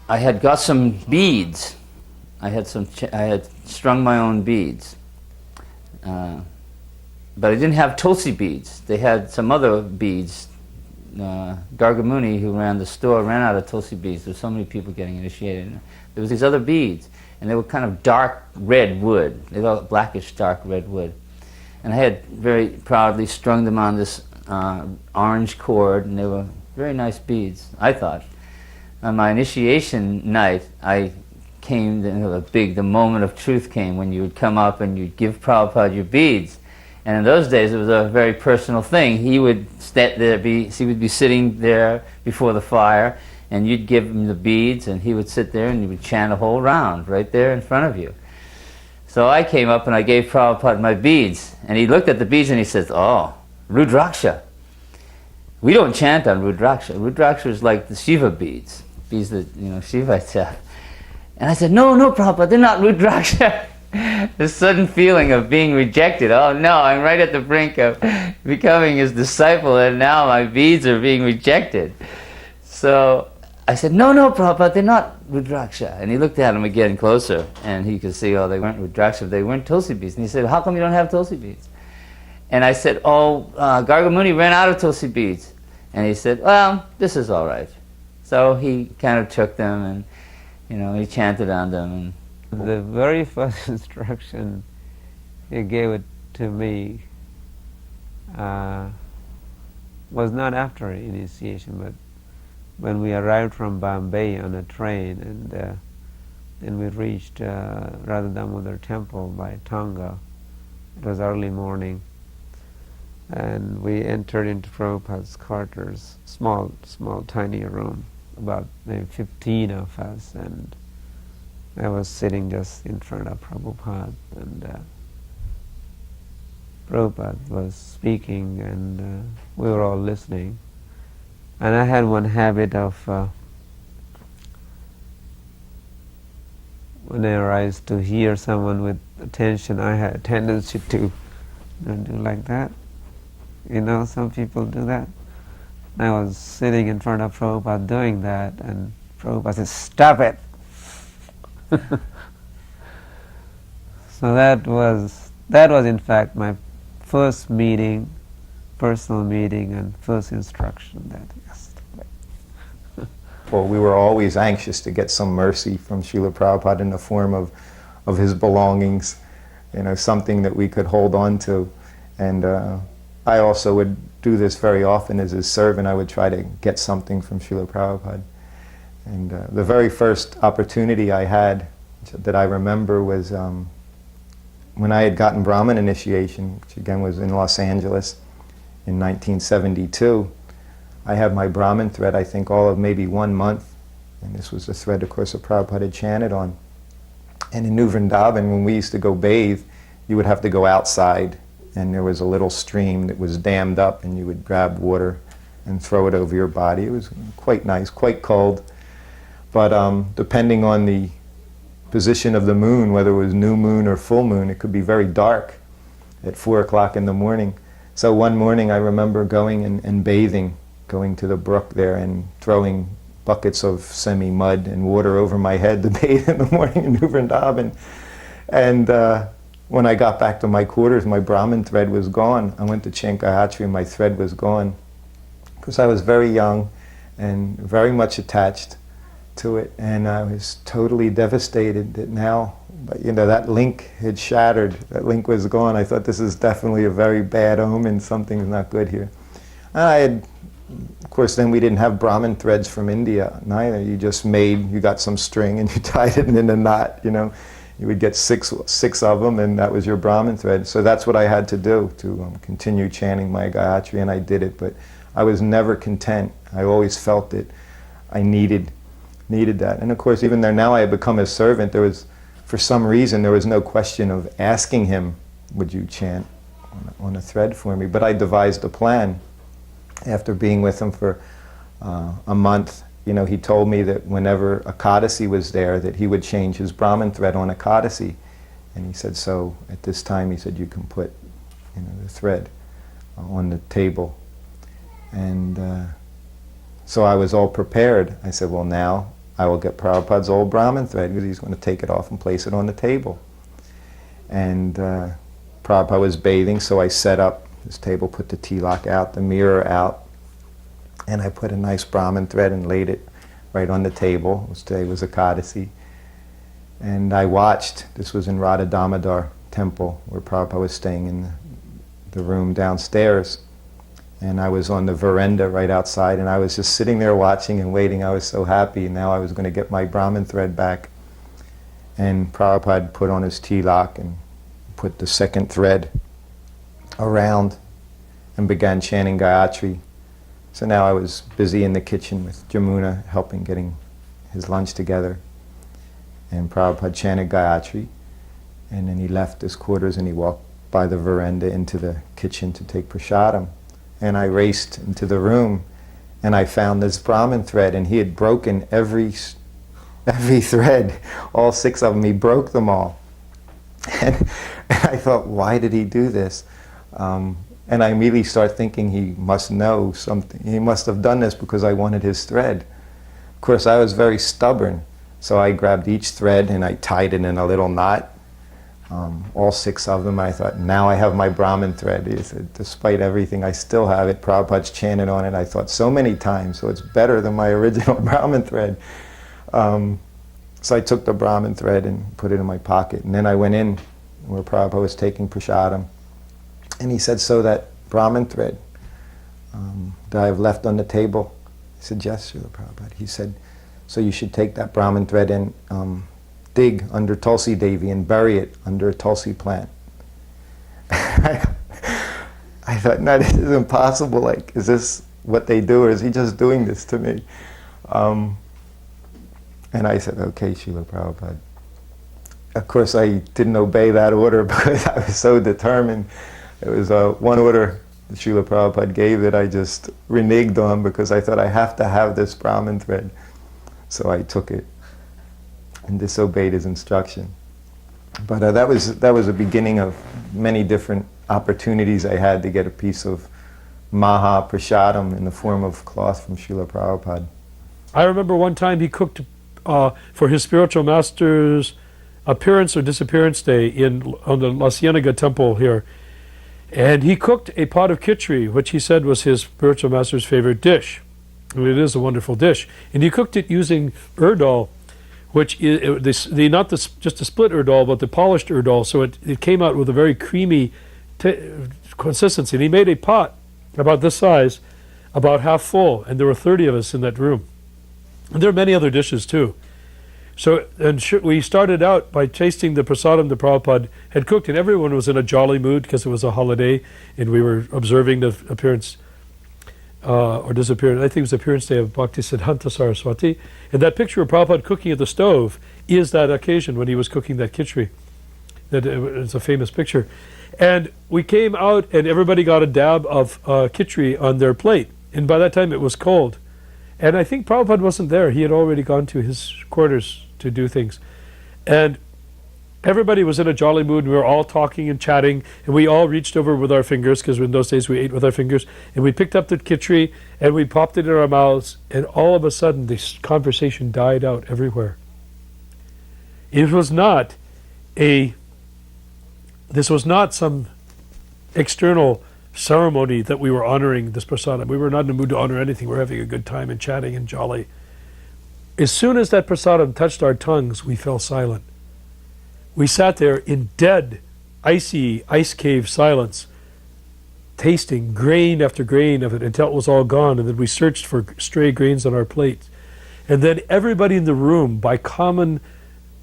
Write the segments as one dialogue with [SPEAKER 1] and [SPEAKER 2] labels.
[SPEAKER 1] I had got some beads. I had strung my own beads. But I didn't have Tulsi beads. They had some other beads. Gargamuni, who ran the store, ran out of Tulsi beads. There were so many people getting initiated. There was these other beads, and they were kind of dark red wood. They were blackish dark red wood. And I had very proudly strung them on this orange cord, and they were very nice beads, I thought. On my initiation night, I came, the moment of truth came when you would come up and you'd give Prabhupada your beads. And in those days, it was a very personal thing. He would he would be sitting there before the fire, and you'd give him the beads, and he would sit there and he would chant a whole round right there in front of you. So I came up and I gave Prabhupada my beads, and he looked at the beads and he says, "Oh, Rudraksha. We don't chant on Rudraksha. Rudraksha is like the Shiva beads that Shivites have." And I said, "No, Prabhupada, they're not Rudraksha." This sudden feeling of being rejected. Oh no, I'm right at the brink of becoming his disciple, and now my beads are being rejected. So I said, no, Prabhupada, they're not Rudraksha. And he looked at him again closer, and he could see, they weren't Rudraksha, they weren't Tulsi beads. And he said, "How come you don't have Tulsi beads?" And I said, Gargamuni ran out of Tulsi beads. And he said, "Well, this is all right." So he kind of took them, and he chanted on them. And
[SPEAKER 2] the very first instruction he gave it to me was not after initiation, but when we arrived from Bombay on a train, and then we reached Radha Damodar temple by Tonga. It was early morning, and we entered into Prabhupada's quarters, small, tiny room, about maybe 15 of us, and I was sitting just in front of Prabhupada, and Prabhupada was speaking, and we were all listening. And I had one habit of, when I arise to hear someone with attention, I had a tendency to do like that. Some people do that. And I was sitting in front of Prabhupada doing that, and Prabhupada said, "Stop it!" So that was in fact my first meeting, personal meeting, and first instruction that yes.
[SPEAKER 3] Well, we were always anxious to get some mercy from Srila Prabhupada in the form of his belongings, something that we could hold on to. And I also would do this very often as his servant. I would try to get something from Srila Prabhupada. And the very first opportunity I had that I remember was when I had gotten Brahmin initiation, which again was in Los Angeles in 1972. I had my Brahmin thread, I think all of maybe 1 month, and this was the thread, of course, that Prabhupada had chanted on. And in New Vrindavan, when we used to go bathe, you would have to go outside, and there was a little stream that was dammed up, and you would grab water and throw it over your body. It was quite nice, quite cold. But depending on the position of the moon, whether it was new moon or full moon, it could be very dark at 4 o'clock in the morning. So one morning I remember going and bathing, going to the brook there and throwing buckets of semi-mud and water over my head to bathe in the morning in New Vrindavan. And when I got back to my quarters, my Brahmin thread was gone. I went to Chankayatri and my thread was gone. Because I was very young and very much attached to it, and I was totally devastated that now, that link had shattered. That link was gone. I thought, this is definitely a very bad omen. Something's not good here. And of course, then we didn't have Brahmin threads from India neither. You got some string and you tied it in a knot. You would get six of them, and that was your Brahmin thread. So that's what I had to do to continue chanting my Gayatri, and I did it. But I was never content. I always felt that I needed that. And of course, even though now I had become his servant, for some reason, there was no question of asking him, "Would you chant on a thread for me?" But I devised a plan. After being with him for a month, he told me that whenever Ekadasi was there, that he would change his Brahmin thread on Ekadasi. And he said, so at this time, he said, you can put the thread on the table. And so I was all prepared. I said, well, now I will get Prabhupada's old Brahmin thread because he's going to take it off and place it on the table. And Prabhupada was bathing, so I set up this table, put the tilak out, the mirror out, and I put a nice Brahmin thread and laid it right on the table, which today was Ekadasi. And I watched, this was in Radha Damodar temple, where Prabhupada was staying in the room downstairs. And I was on the veranda right outside, and I was just sitting there watching and waiting. I was so happy, and now I was going to get my Brahmin thread back. And Prabhupada put on his tilak and put the second thread around and began chanting Gayatri. So now I was busy in the kitchen with Jamuna, helping getting his lunch together. And Prabhupada chanted Gayatri, and then he left his quarters and he walked by the veranda into the kitchen to take prasadam. And I raced into the room, and I found this Brahmin thread, and he had broken every thread, all 6 of them. He broke them all. And I thought, why did he do this? And I immediately started thinking he must know something. He must have done this because I wanted his thread. Of course, I was very stubborn, so I grabbed each thread and I tied it in a little knot. All 6 of them. I thought, now I have my Brahmin thread. He said, despite everything, I still have it. Prabhupada's chanted on it, I thought, so many times, so it's better than my original Brahmin thread. So I took the Brahmin thread and put it in my pocket. And then I went in where Prabhupada was taking prasadam. And he said, so that Brahmin thread that I have left on the table? I said, yes, Srila Prabhupada. He said, so you should take that Brahmin thread and dig under Tulsi Devi and bury it under a Tulsi plant. I thought, no, this is impossible. Like, is this what they do, or is he just doing this to me? And I said, okay, Srila Prabhupada. Of course, I didn't obey that order because I was so determined. It was one order that Srila Prabhupada gave that I just reneged on because I thought I have to have this Brahmin thread. So I took it and disobeyed his instruction. But that was the beginning of many different opportunities I had to get a piece of Maha Prasadam in the form of cloth from Srila Prabhupada.
[SPEAKER 4] I remember one time he cooked for his spiritual master's appearance or disappearance day on the La Cienega temple here. And he cooked a pot of khichdi, which he said was his spiritual master's favorite dish. And it is a wonderful dish. And he cooked it using urdal, which is not just the split urdal, but the polished urdal. So it came out with a very creamy consistency. And he made a pot about this size, about half full, and there were 30 of us in that room. And there are many other dishes too. So we started out by tasting the prasadam the Prabhupada had cooked, and everyone was in a jolly mood because it was a holiday, and we were observing the appearance or disappearance. I think it was the appearance day of Bhaktisiddhanta Saraswati. And that picture of Prabhupada cooking at the stove is that occasion when he was cooking that khichdi. It's a famous picture. And we came out, and everybody got a dab of khichdi on their plate. And by that time, it was cold. And I think Prabhupada wasn't there. He had already gone to his quarters to do things. And everybody was in a jolly mood. We were all talking and chatting, and we all reached over with our fingers, because in those days we ate with our fingers, and we picked up the khichdi, and we popped it in our mouths, and all of a sudden this conversation died out everywhere. This was not some external ceremony that we were honoring this prasadam. We were not in the mood to honor anything. We were having a good time and chatting and jolly. As soon as that prasadam touched our tongues, we fell silent. We sat there in dead, icy, ice cave silence, tasting grain after grain of it until it was all gone, and then we searched for stray grains on our plates. And then everybody in the room, by common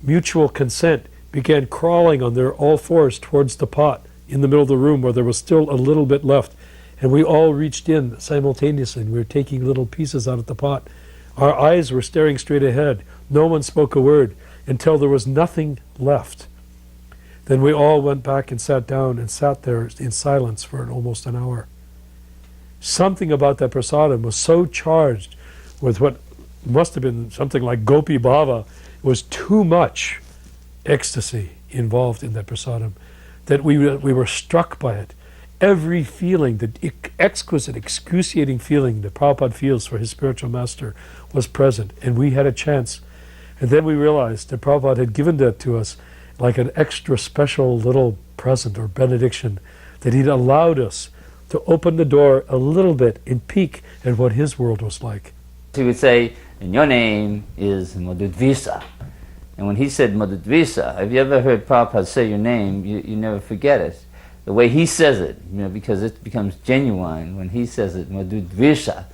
[SPEAKER 4] mutual consent, began crawling on their all fours towards the pot in the middle of the room where there was still a little bit left. And we all reached in simultaneously, and we were taking little pieces out of the pot. Our eyes were staring straight ahead. No one spoke a word until there was nothing left. Then we all went back and sat down and sat there in silence for almost an hour. Something about that prasadam was so charged with what must have been something like Gopi Bhava. It was too much ecstasy involved in that prasadam that we were struck by it. Every feeling, the exquisite, excruciating feeling that Prabhupada feels for his spiritual master was present, and we had a chance And then we realized that Prabhupada had given that to us like an extra special little present or benediction, that he'd allowed us to open the door a little bit and peek at what his world was like.
[SPEAKER 1] He would say, and your name is Madhu dvisa. And when he said Madhu dvisa, have you ever heard Prabhupada say your name, you never forget it. The way he says it, because it becomes genuine when he says it, Madhu dvisa.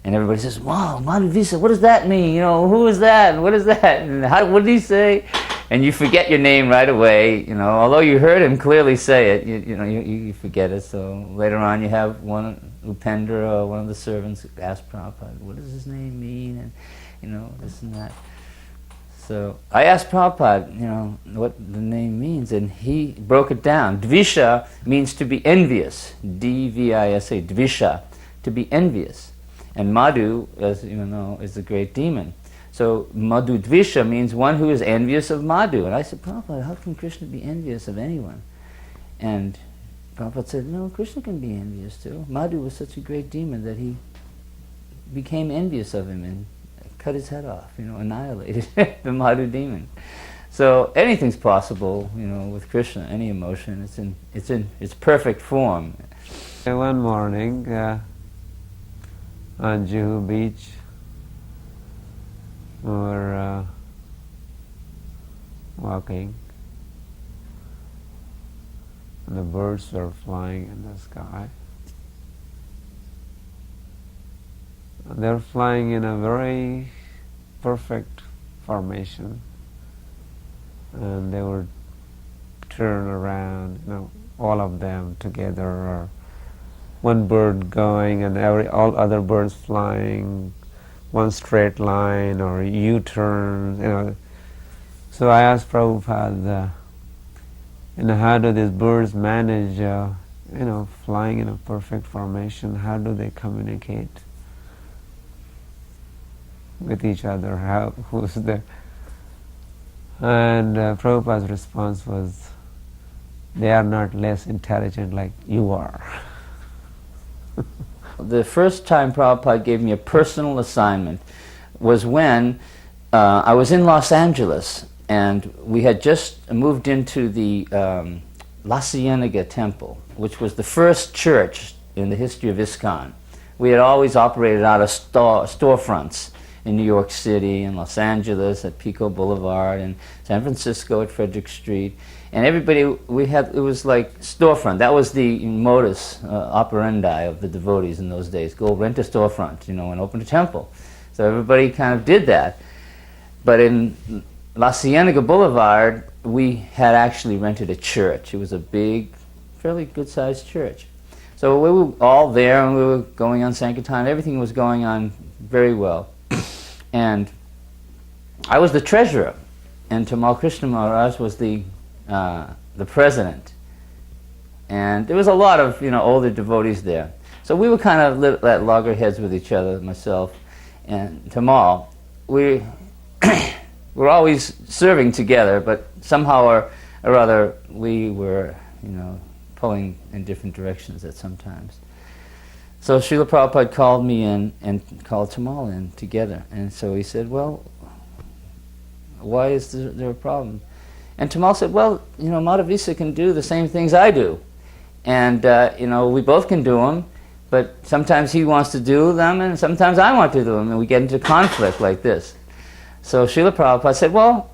[SPEAKER 1] And everybody says, wow, Madhu dvisa, what does that mean? Who is that? And what is that? And what did he say? And you forget your name right away, although you heard him clearly say it, you forget it. So later on you have Upendra or one of the servants ask Prabhupada, what does his name mean? And this and that. So I asked Prabhupada, what the name means, and he broke it down. Dvisha means to be envious, D-V-I-S-A, dvisha, to be envious. And Madhu, as you know, is the great demon. So Madhu dvisha means one who is envious of Madhu. And I said, Prabhupada, how can Krishna be envious of anyone? And Prabhupada said, no, Krishna can be envious too. Madhu was such a great demon that he became envious of him and cut his head off, annihilated the Madhu demon. So anything's possible, with Krishna, any emotion. It's in its perfect form.
[SPEAKER 2] One morning on Juhu Beach, we were walking, and the birds were flying in the sky. They're flying in a very perfect formation, and they would turn around, all of them together, or one bird going and all other birds flying, one straight line or U-turn. So I asked Prabhupada, how do these birds manage, flying in a perfect formation? How do they communicate with each other? Who's there? And Prabhupada's response was, they are not less intelligent like you are.
[SPEAKER 1] The first time Prabhupada gave me a personal assignment was when I was in Los Angeles, and we had just moved into the La Cienega temple, which was the first church in the history of ISKCON. We had always operated out of storefronts in New York City, in Los Angeles at Pico Boulevard, in San Francisco at Frederick Street. And everybody, it was like storefront. That was the modus operandi of the devotees in those days. Go rent a storefront, and open a temple. So everybody kind of did that. But in La Cienega Boulevard, we had actually rented a church. It was a big, fairly good-sized church. So we were all there, and we were going on Sankirtan. Everything was going on very well. And I was the treasurer, and Tamal Krishna Maharaj was the president. And there was a lot of older devotees there. So we were kind of at loggerheads with each other, myself and Tamal. We were always serving together, but somehow or other we were pulling in different directions at some times. So Srila Prabhupada called me in and called Tamal in together. And so he said, well, why is there a problem? And Tamal said, well, Madhavisa can do the same things I do. And, we both can do them, but sometimes he wants to do them and sometimes I want to do them, and we get into conflict like this. So Srila Prabhupada said, well,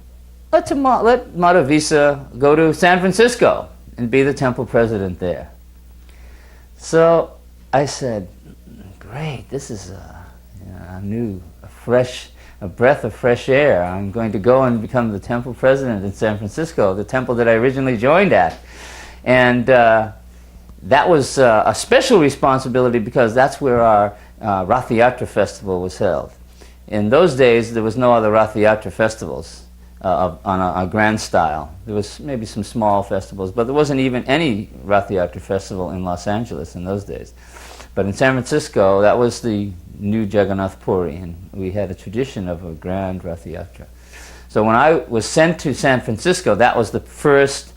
[SPEAKER 1] let Madhavisa go to San Francisco and be the temple president there. So I said, great, this is a breath of fresh air. I'm going to go and become the temple president in San Francisco, the temple that I originally joined at. And that was a special responsibility because that's where our Rath Yatra festival was held. In those days, there was no other Rath Yatra festivals on a grand style. There was maybe some small festivals, but there wasn't even any Rath Yatra festival in Los Angeles in those days. But in San Francisco, that was the new Jagannath Puri, and we had a tradition of a grand Rath Yatra. So when I was sent to San Francisco, that was the first,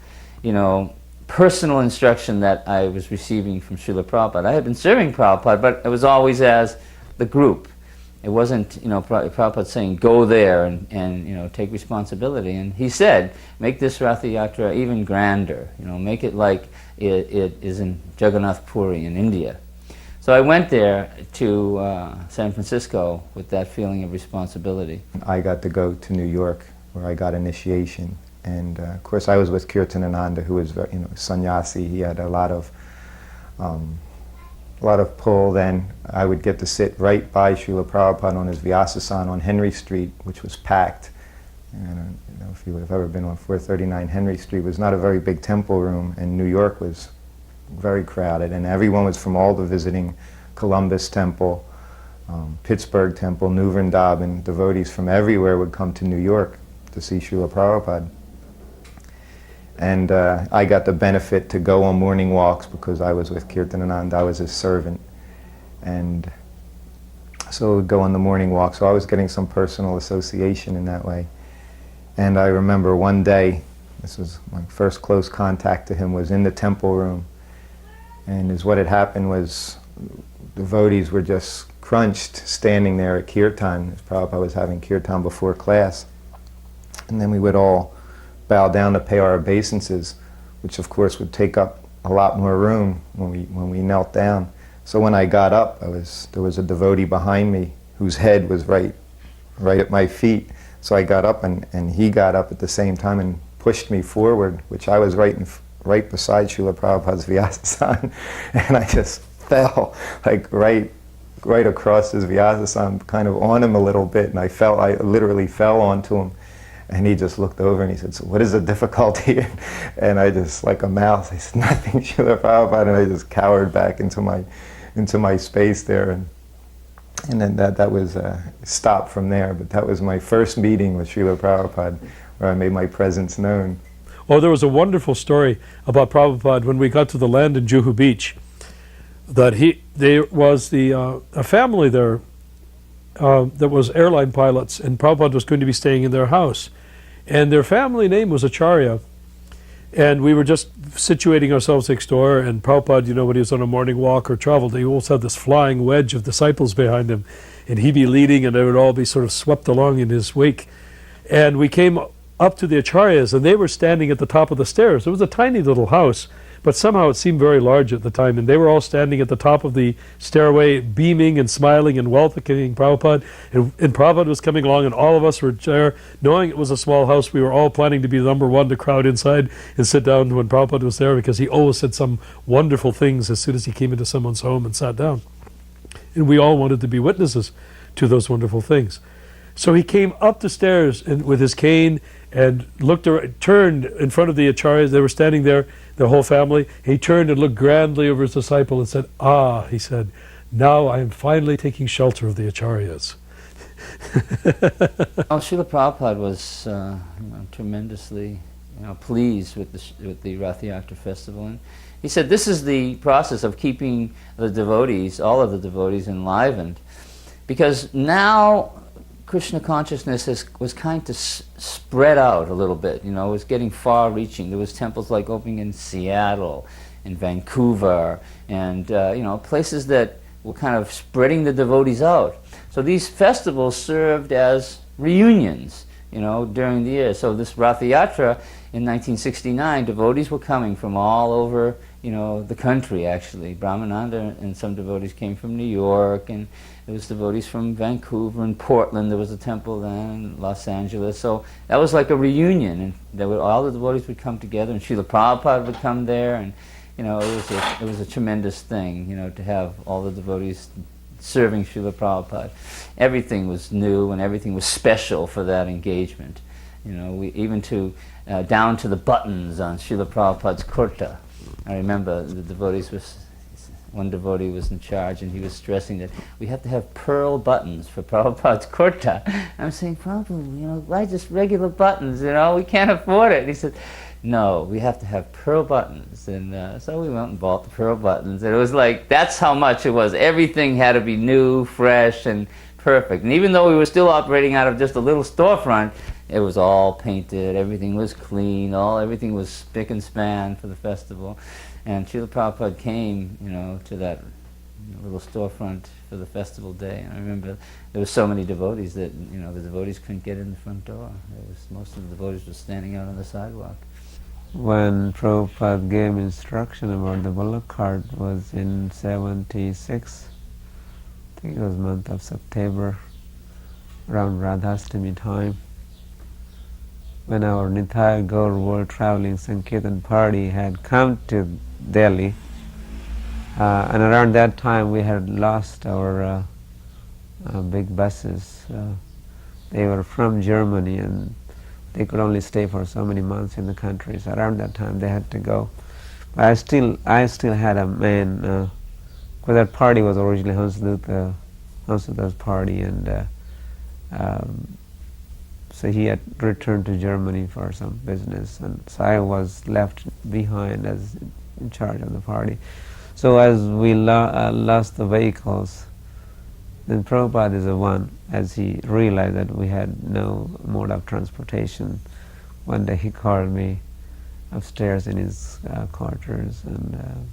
[SPEAKER 1] personal instruction that I was receiving from Srila Prabhupada. I had been serving Prabhupada, but it was always as the group. It wasn't, Prabhupada saying, go there and take responsibility. And he said, make this Ratha Yatra even grander. Make it like it is in Jagannath Puri in India. So I went there to San Francisco with that feeling of responsibility.
[SPEAKER 3] I got to go to New York, where I got initiation. And of course I was with Kirtanananda, who was sannyasi. He had a lot of pull. Then I would get to sit right by Srila Prabhupada on his Vyasasana on Henry Street, which was packed. And if you have ever been on 439 Henry Street, it was not a very big temple room, and New York was very crowded, and everyone was from all the visiting Columbus Temple, Pittsburgh Temple, New Vrindavan. Devotees from everywhere would come to New York to see Srila Prabhupada. And I got the benefit to go on morning walks because I was with Kirtanananda. I was his servant. And so we'd go on the morning walk. So I was getting some personal association in that way. And I remember one day, this was my first close contact to him, was in the temple room. And what had happened was devotees were just crunched standing there at kirtan, as Prabhupada was having kirtan before class. And then we would all bow down to pay our obeisances, which of course would take up a lot more room when we knelt down. So when I got up, there was a devotee behind me whose head was right at my feet. So I got up and he got up at the same time and pushed me forward, which I was right beside Srila Prabhupada's Vyasasana, and I just fell like right across his Vyasasana, kind of on him a little bit, and I literally fell onto him. And he just looked over and he said, "So what is the difficulty?" And I just, like a mouse, I said, "Nothing, Srila Prabhupada," and I just cowered back into my space there, and then that was stopped from there. But that was my first meeting with Srila Prabhupada, where I made my presence known.
[SPEAKER 4] Oh, there was a wonderful story about Prabhupada when we got to the land in Juhu Beach. That there was a family there that was airline pilots, and Prabhupada was going to be staying in their house. And their family name was Acharya. And we were just situating ourselves next door, and Prabhupada, when he was on a morning walk or traveled, he always had this flying wedge of disciples behind him. And he'd be leading, and they would all be sort of swept along in his wake. And we came up to the Acharyas, and they were standing at the top of the stairs. It was a tiny little house, but somehow it seemed very large at the time, and they were all standing at the top of the stairway, beaming and smiling and welcoming Prabhupada. And Prabhupada was coming along, and all of us were there. Knowing it was a small house, we were all planning to be the number one to crowd inside and sit down when Prabhupada was there, because he always said some wonderful things as soon as he came into someone's home and sat down. And we all wanted to be witnesses to those wonderful things. So he came up the stairs with his cane and turned in front of the Acharyas. They were standing there, the whole family. He turned and looked grandly over his disciple and said, "Ah," he said, "now I am finally taking shelter of the Acharyas."
[SPEAKER 1] Srila Prabhupada was tremendously pleased with the Ratha Yatra festival. And he said this is the process of keeping the devotees, all of the devotees, enlivened. Because now Krishna consciousness was kind of spread out a little bit, it was getting far-reaching. There was temples like opening in Seattle, in Vancouver, and places that were kind of spreading the devotees out. So these festivals served as reunions, during the year. So this Ratha Yatra in 1969, devotees were coming from all over, the country actually. Brahmananda and some devotees came from New York, and there was devotees from Vancouver and Portland. There was a temple then, Los Angeles. So that was like a reunion, and all the devotees would come together, and Srila Prabhupada would come there, and it was a tremendous thing, to have all the devotees serving Srila Prabhupada. Everything was new and everything was special for that engagement. We even down to the buttons on Srila Prabhupada's kurta. I remember one devotee was in charge, and he was stressing that we have to have pearl buttons for Prabhupada's kurta. I'm saying, "Prabhupada, why just regular buttons? We can't afford it." And he said, "No, we have to have pearl buttons." And so we went and bought the pearl buttons. And it was like, that's how much it was. Everything had to be new, fresh, and perfect. And even though we were still operating out of just a little storefront, it was all painted, everything was clean, everything was spick and span for the festival. And Srila Prabhupada came, to that little storefront for the festival day. And I remember there were so many devotees that the devotees couldn't get in the front door. Most of the devotees were standing out on the sidewalk.
[SPEAKER 2] When Prabhupada gave instruction about the bullock cart was in 76, I think it was month of September, around Radhastami time, when our Nithaya Gaur World Traveling Sankirtan Party had come to Delhi. And around that time we had lost our big buses. They were from Germany and they could only stay for so many months in the country. So around that time they had to go. But I still had a man, because that party was originally Hansudata's party, and so he had returned to Germany for some business, and so I was left behind as in charge of the party. So as we lost the vehicles, then Prabhupada is the one, as he realized that we had no mode of transportation, one day he called me upstairs in his quarters, and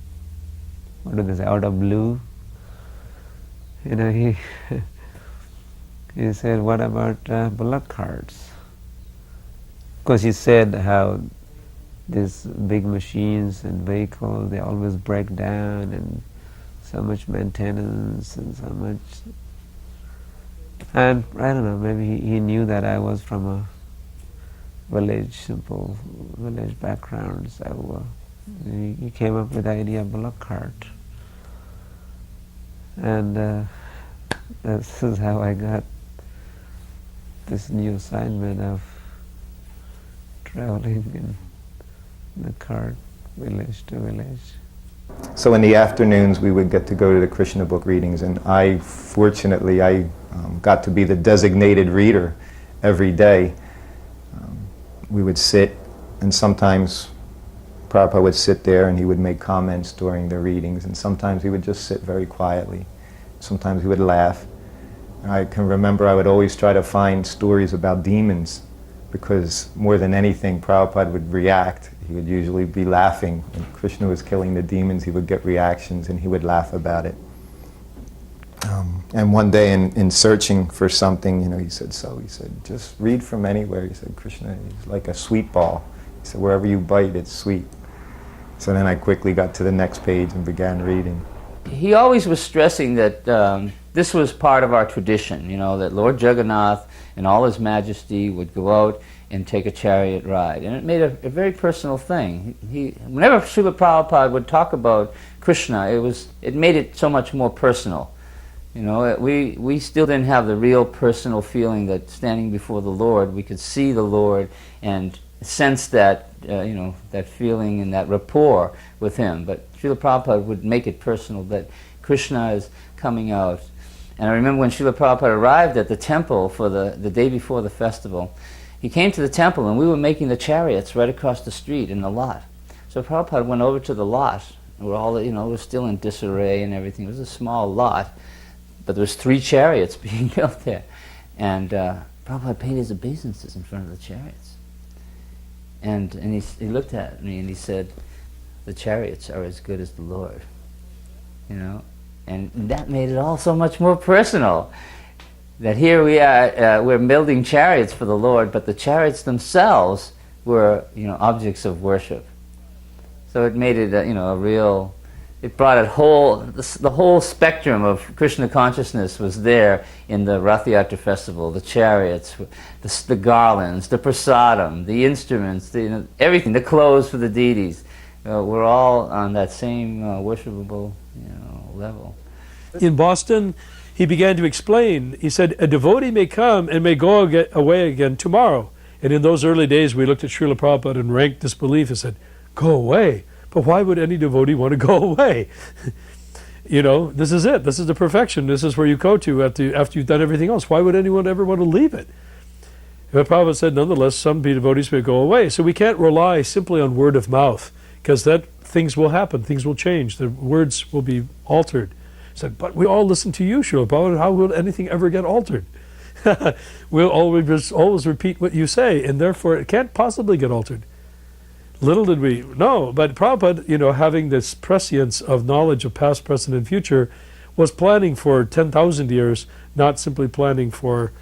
[SPEAKER 2] what did they say, out of blue, he he said, what about bullock carts? Because he said how these big machines and vehicles, they always break down, and so much maintenance and so much. And I don't know, maybe he knew that I was from a simple village background, so he came up with the idea of bullock cart. And this is how I got this new assignment of traveling in the cart, village to village.
[SPEAKER 3] So in the afternoons we would get to go to the Krishna book readings, and fortunately I got to be the designated reader every day. We would sit, and sometimes Prabhupada would sit there and he would make comments during the readings, and sometimes he would just sit very quietly. Sometimes he would laugh. I can remember I would always try to find stories about demons, because more than anything Prabhupada would react. He would usually be laughing. When Krishna was killing the demons, he would get reactions and he would laugh about it. And one day in searching for something, he said, just read from anywhere. He said, Krishna is like a sweet ball. He said, wherever you bite, it's sweet. So then I quickly got to the next page and began reading.
[SPEAKER 1] He always was stressing that this was part of our tradition, that Lord Jagannath in all his majesty would go out and take a chariot ride. And it made a very personal thing. Whenever Srila Prabhupada would talk about Krishna, it made it so much more personal. We still didn't have the real personal feeling that standing before the Lord, we could see the Lord and sense that, that feeling and that rapport with him. But Srila Prabhupada would make it personal, that Krishna is coming out. And I remember when Srila Prabhupada arrived at the temple for the day before the festival, he came to the temple and we were making the chariots right across the street in the lot. So Prabhupada went over to the lot. We're all, it was still in disarray and everything. It was a small lot, but there was 3 chariots being built there. And Prabhupada painted his obeisances in front of the chariots. And he looked at me and he said, the chariots are as good as the Lord. And that made it all so much more personal. That here we are, we're building chariots for the Lord, but the chariots themselves were, objects of worship. So it made it, a real. It brought the whole spectrum of Krishna consciousness was there in the Rath Yatra festival. The chariots, the garlands, the prasadam, the instruments, everything, the clothes for the deities. We're all on that same worshipable, level.
[SPEAKER 4] In Boston, he began to explain. He said, a devotee may come and may go away again tomorrow. And in those early days, we looked at Srila Prabhupada and ranked disbelief and said, go away? But why would any devotee want to go away? This is it. This is the perfection. This is where you go to after you've done everything else. Why would anyone ever want to leave it? But Prabhupada said, nonetheless, some devotees may go away. So we can't rely simply on word of mouth, because things will happen, things will change, the words will be altered. He said, but we all listen to you, Srila Prabhupada. How will anything ever get altered? We'll always repeat what you say, and therefore it can't possibly get altered. Little did we know, but Prabhupada, having this prescience of knowledge of past, present, and future, was planning for 10,000 years, not simply planning for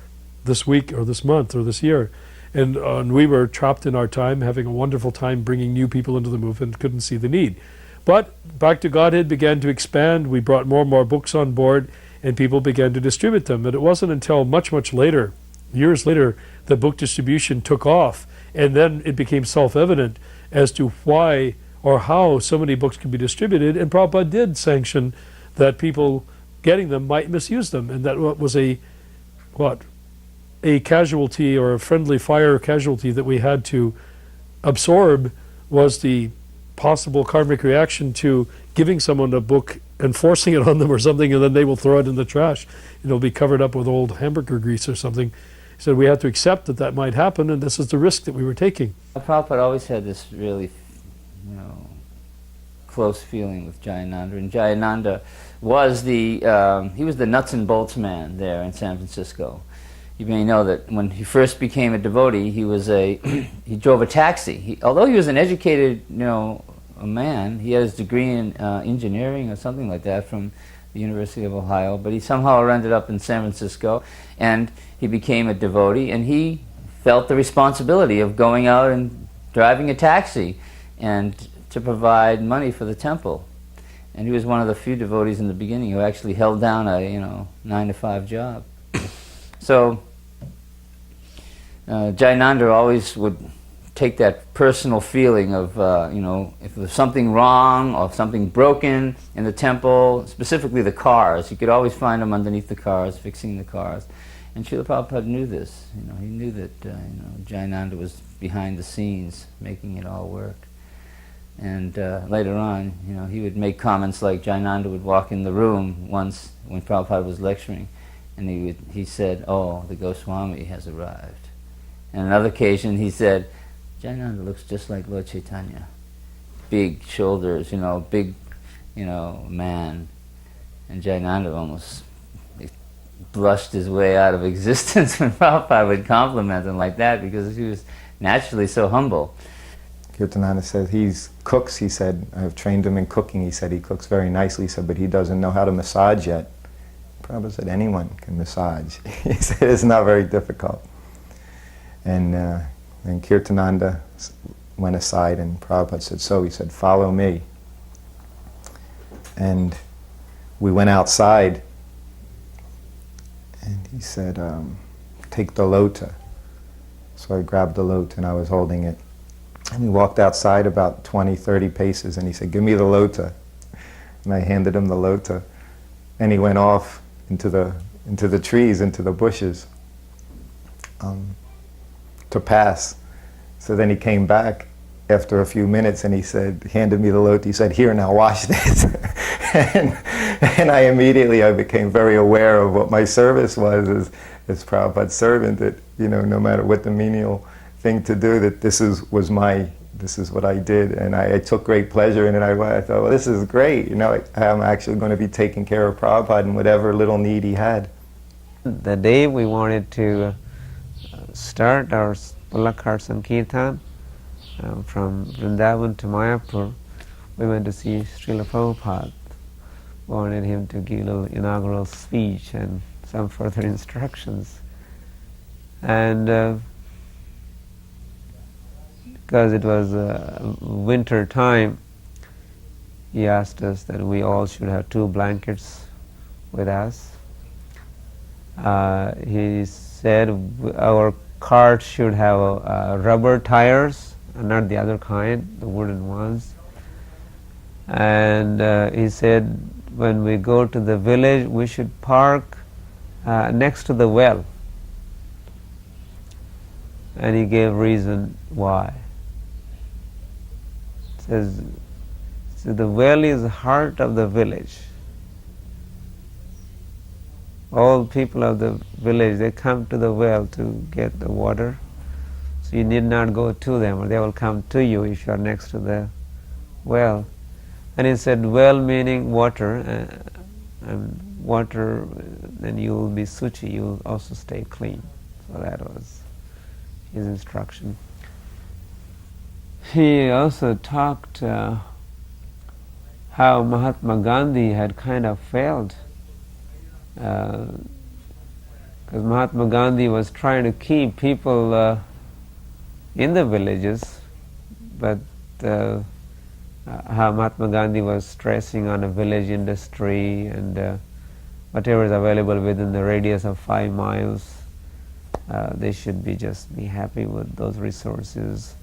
[SPEAKER 4] this week or this month or this year. And we were trapped in our time, having a wonderful time bringing new people into the movement, couldn't see the need. But Back to Godhead began to expand. We brought more and more books on board, and people began to distribute them. And it wasn't until much, much later, years later, that book distribution took off. And then it became self-evident as to why or how so many books could be distributed. And Prabhupada did sanction that people getting them might misuse them. And that was a casualty, or a friendly fire casualty, that we had to absorb, was the possible karmic reaction to giving someone a book and forcing it on them or something, and then they will throw it in the trash. It'll be covered up with old hamburger grease or something. He said we had to accept that that might happen, and this is the risk that we were taking.
[SPEAKER 1] Prabhupada always had this really, close feeling with Jayananda, and Jayananda was he was the nuts and bolts man there in San Francisco. You may know that when he first became a devotee, he drove a taxi. Although he was an educated, a man, he had his degree in engineering or something like that from the University of Ohio, but he somehow ended up in San Francisco, and he became a devotee, and he felt the responsibility of going out and driving a taxi and to provide money for the temple. And he was one of the few devotees in the beginning who actually held down a 9-to-5 job. So Jayananda always would take that personal feeling of, if there was something wrong or something broken in the temple, specifically the cars. You could always find them underneath the cars, fixing the cars. And Srila Prabhupada knew this. He knew that Jayananda was behind the scenes, making it all work. And later on, he would make comments like Jayananda would walk in the room once when Prabhupada was lecturing, and he said, "Oh, the Goswami has arrived." And another occasion, he said, "Jayananda looks just like Lord Chaitanya, big shoulders, big, man." And Jayananda almost brushed his way out of existence when Prabhupada would compliment him like that, because he was naturally so humble.
[SPEAKER 3] Kirtananda said he cooks. He said, I've trained him in cooking. He said he cooks very nicely. He said, but he doesn't know how to massage yet. Prabhupada said, anyone can massage. He said, it's not very difficult. And Kirtananda went aside, and Prabhupada said, so he said, follow me. And we went outside, and he said, take the lota. So I grabbed the lota, and I was holding it. And we walked outside about 20, 30 paces, and he said, give me the lota. And I handed him the lota. And he went off into the trees, into the bushes, to pass. So then he came back after a few minutes, and he handed me the lota. He said, here, now wash this. and I became very aware of what my service was as Prabhupada's servant, that, no matter what the menial thing to do, that this is what I did, and I took great pleasure in it. I thought, well, this is great. I'm actually going to be taking care of Prabhupada in whatever little need he had.
[SPEAKER 2] The day we wanted to start our Pulakar Sankirtan from Vrindavan to Mayapur, we went to see Srila Prabhupada. Wanted him to give a little inaugural speech and some further instructions. And because it was winter time, he asked us that we all should have 2 blankets with us. He said our cart should have rubber tires, and not the other kind, the wooden ones. And he said when we go to the village, we should park next to the well. And he gave reason why. Says, so the well is the heart of the village. All people of the village, they come to the well to get the water. So you need not go to them, or they will come to you if you are next to the well. And he said, well meaning water, and water, then you will be suchi, you will also stay clean. So that was his instruction. He also talked how Mahatma Gandhi had kind of failed because Mahatma Gandhi was trying to keep people in the villages, but Mahatma Gandhi was stressing on a village industry and whatever is available within the radius of 5 miles, they should just be happy with those resources.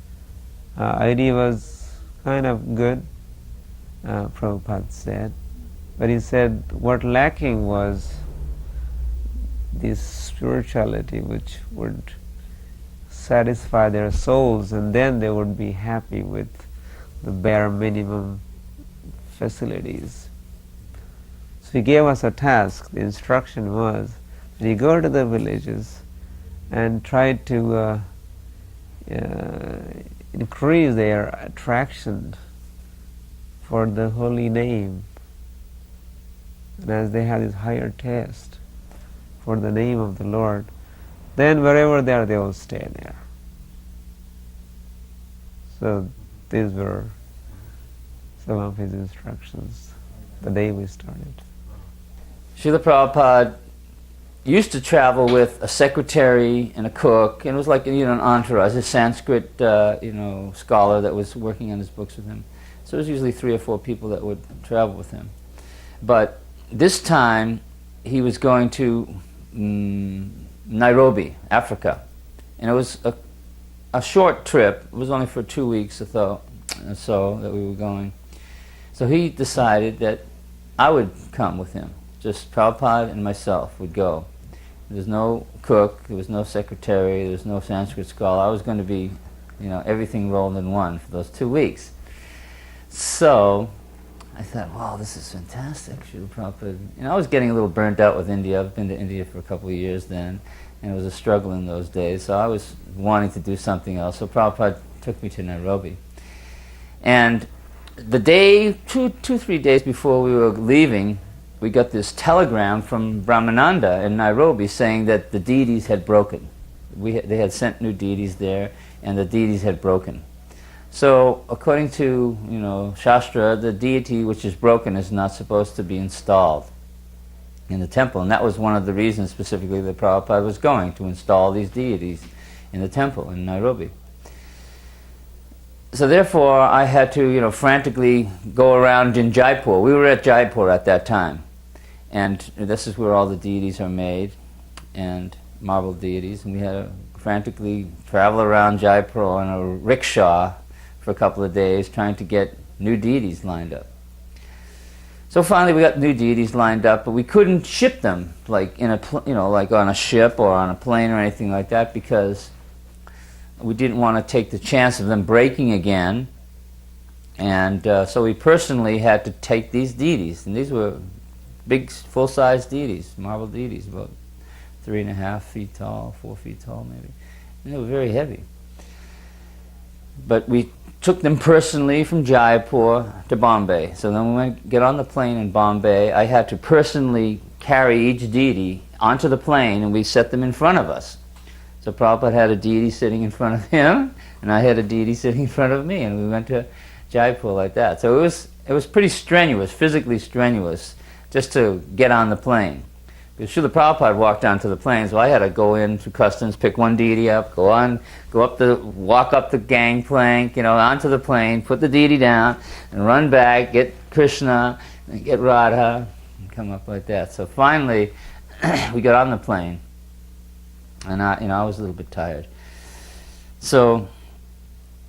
[SPEAKER 2] Idea was kind of good, Prabhupada said, but he said what lacking was this spirituality which would satisfy their souls, and then they would be happy with the bare minimum facilities. So he gave us a task. The instruction was that you go to the villages and try to increase their attraction for the holy name. And as they have this higher taste for the name of the Lord, then wherever they are, they will stay there. So these were some of his instructions the day we started.
[SPEAKER 1] Srila Prabhupada used to travel with a secretary and a cook, and it was like an entourage, a Sanskrit scholar that was working on his books with him. So it was usually 3 or 4 people that would travel with him. But this time he was going to Nairobi, Africa, and it was a short trip. It was only for 2 weeks or so that we were going. So he decided that I would come with him. Just Prabhupada and myself would go. There was no cook, there was no secretary, there was no Sanskrit scholar. I was going to be, everything rolled in one for those 2 weeks. So I thought, wow, this is fantastic, Srila Prabhupada. I was getting a little burnt out with India. I've been to India for a couple of years then, and it was a struggle in those days. So I was wanting to do something else. So Prabhupada took me to Nairobi. And the day, 3 days before we were leaving, we got this telegram from Brahmananda in Nairobi saying that the deities had broken. They had sent new deities there, and the deities had broken. So, according to Shastra, the deity which is broken is not supposed to be installed in the temple, and that was one of the reasons specifically that Prabhupada was going to install these deities in the temple in Nairobi. So therefore, I had to, frantically go around in Jaipur. We were at Jaipur at that time, and this is where all the deities are made, and marble deities. And we had to frantically travel around Jaipur on a rickshaw for a couple of days, trying to get new deities lined up. So finally, we got new deities lined up, but we couldn't ship them like like on a ship or on a plane or anything like that, because we didn't want to take the chance of them breaking again, and so we personally had to take these deities, and these were big, full-size deities, marble deities, about 3.5 feet tall, 4 feet tall maybe, and they were very heavy. But we took them personally from Jaipur to Bombay. So then when we get on the plane in Bombay, I had to personally carry each deity onto the plane, and we set them in front of us. So Prabhupada had a deity sitting in front of him, and I had a deity sitting in front of me, and we went to Jaipur like that. So it was pretty strenuous, physically strenuous, just to get on the plane. Because Srila Prabhupada walked onto the plane, so I had to go in through customs, pick one deity up, walk up the gangplank, onto the plane, put the deity down, and run back, get Krishna, and get Radha, and come up like that. So finally, we got on the plane, and I was a little bit tired. So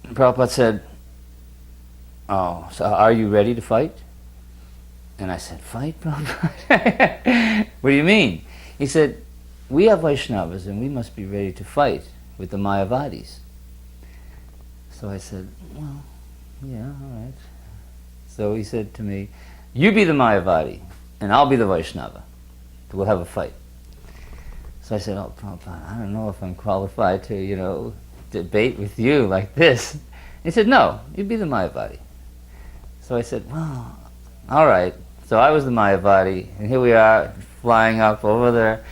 [SPEAKER 1] Prabhupada said, "Oh, so are you ready to fight?" And I said, "Fight, Prabhupada?" "What do you mean?" He said, "We are Vaishnavas, and we must be ready to fight with the Mayavadis." So I said, "Well, yeah, all right." So he said to me, "You be the Mayavadi, and I'll be the Vaishnava. We'll have a fight." So I said, "Oh, Prabhupada, I don't know if I'm qualified to, debate with you like this." He said, "No, you be the Mayavadi." So I said, "Well, all right." So I was the Mayavadi, and here we are flying up over there.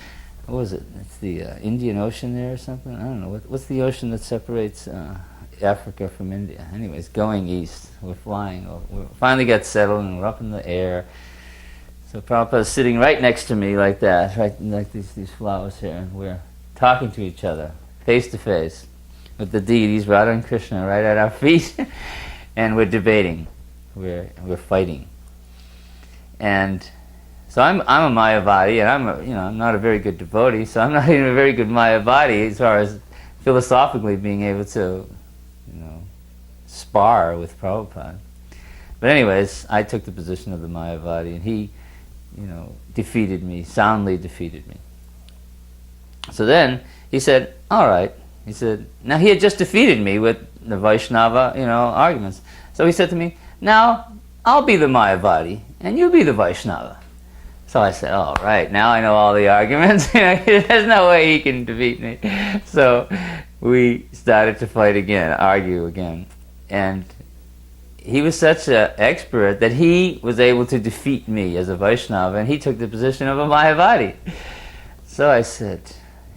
[SPEAKER 1] What was it? It's the Indian Ocean there or something? I don't know. What's the ocean that separates Africa from India? Anyways, going east. We're flying. We finally got settled, and we're up in the air. So Prabhupada's sitting right next to me like that, right like these flowers here, and we're talking to each other, face to face, with the deities, Radha and Krishna, right at our feet, and we're debating, we're fighting. And so I'm a Mayavadi, and I'm not a very good devotee, so I'm not even a very good Mayavadi as far as philosophically being able to, spar with Prabhupada. But anyways, I took the position of the Mayavadi, and he, defeated me, soundly defeated me. So then he said, all right. He said, now he had just defeated me with the Vaishnava, arguments. So he said to me, now I'll be the Mayavadi, and you be the Vaishnava. So I said, all right, now I know all the arguments. There's no way he can defeat me. So we started to fight again, argue again. And he was such an expert that he was able to defeat me as a Vaishnava, and he took the position of a Mayavadi. So I said,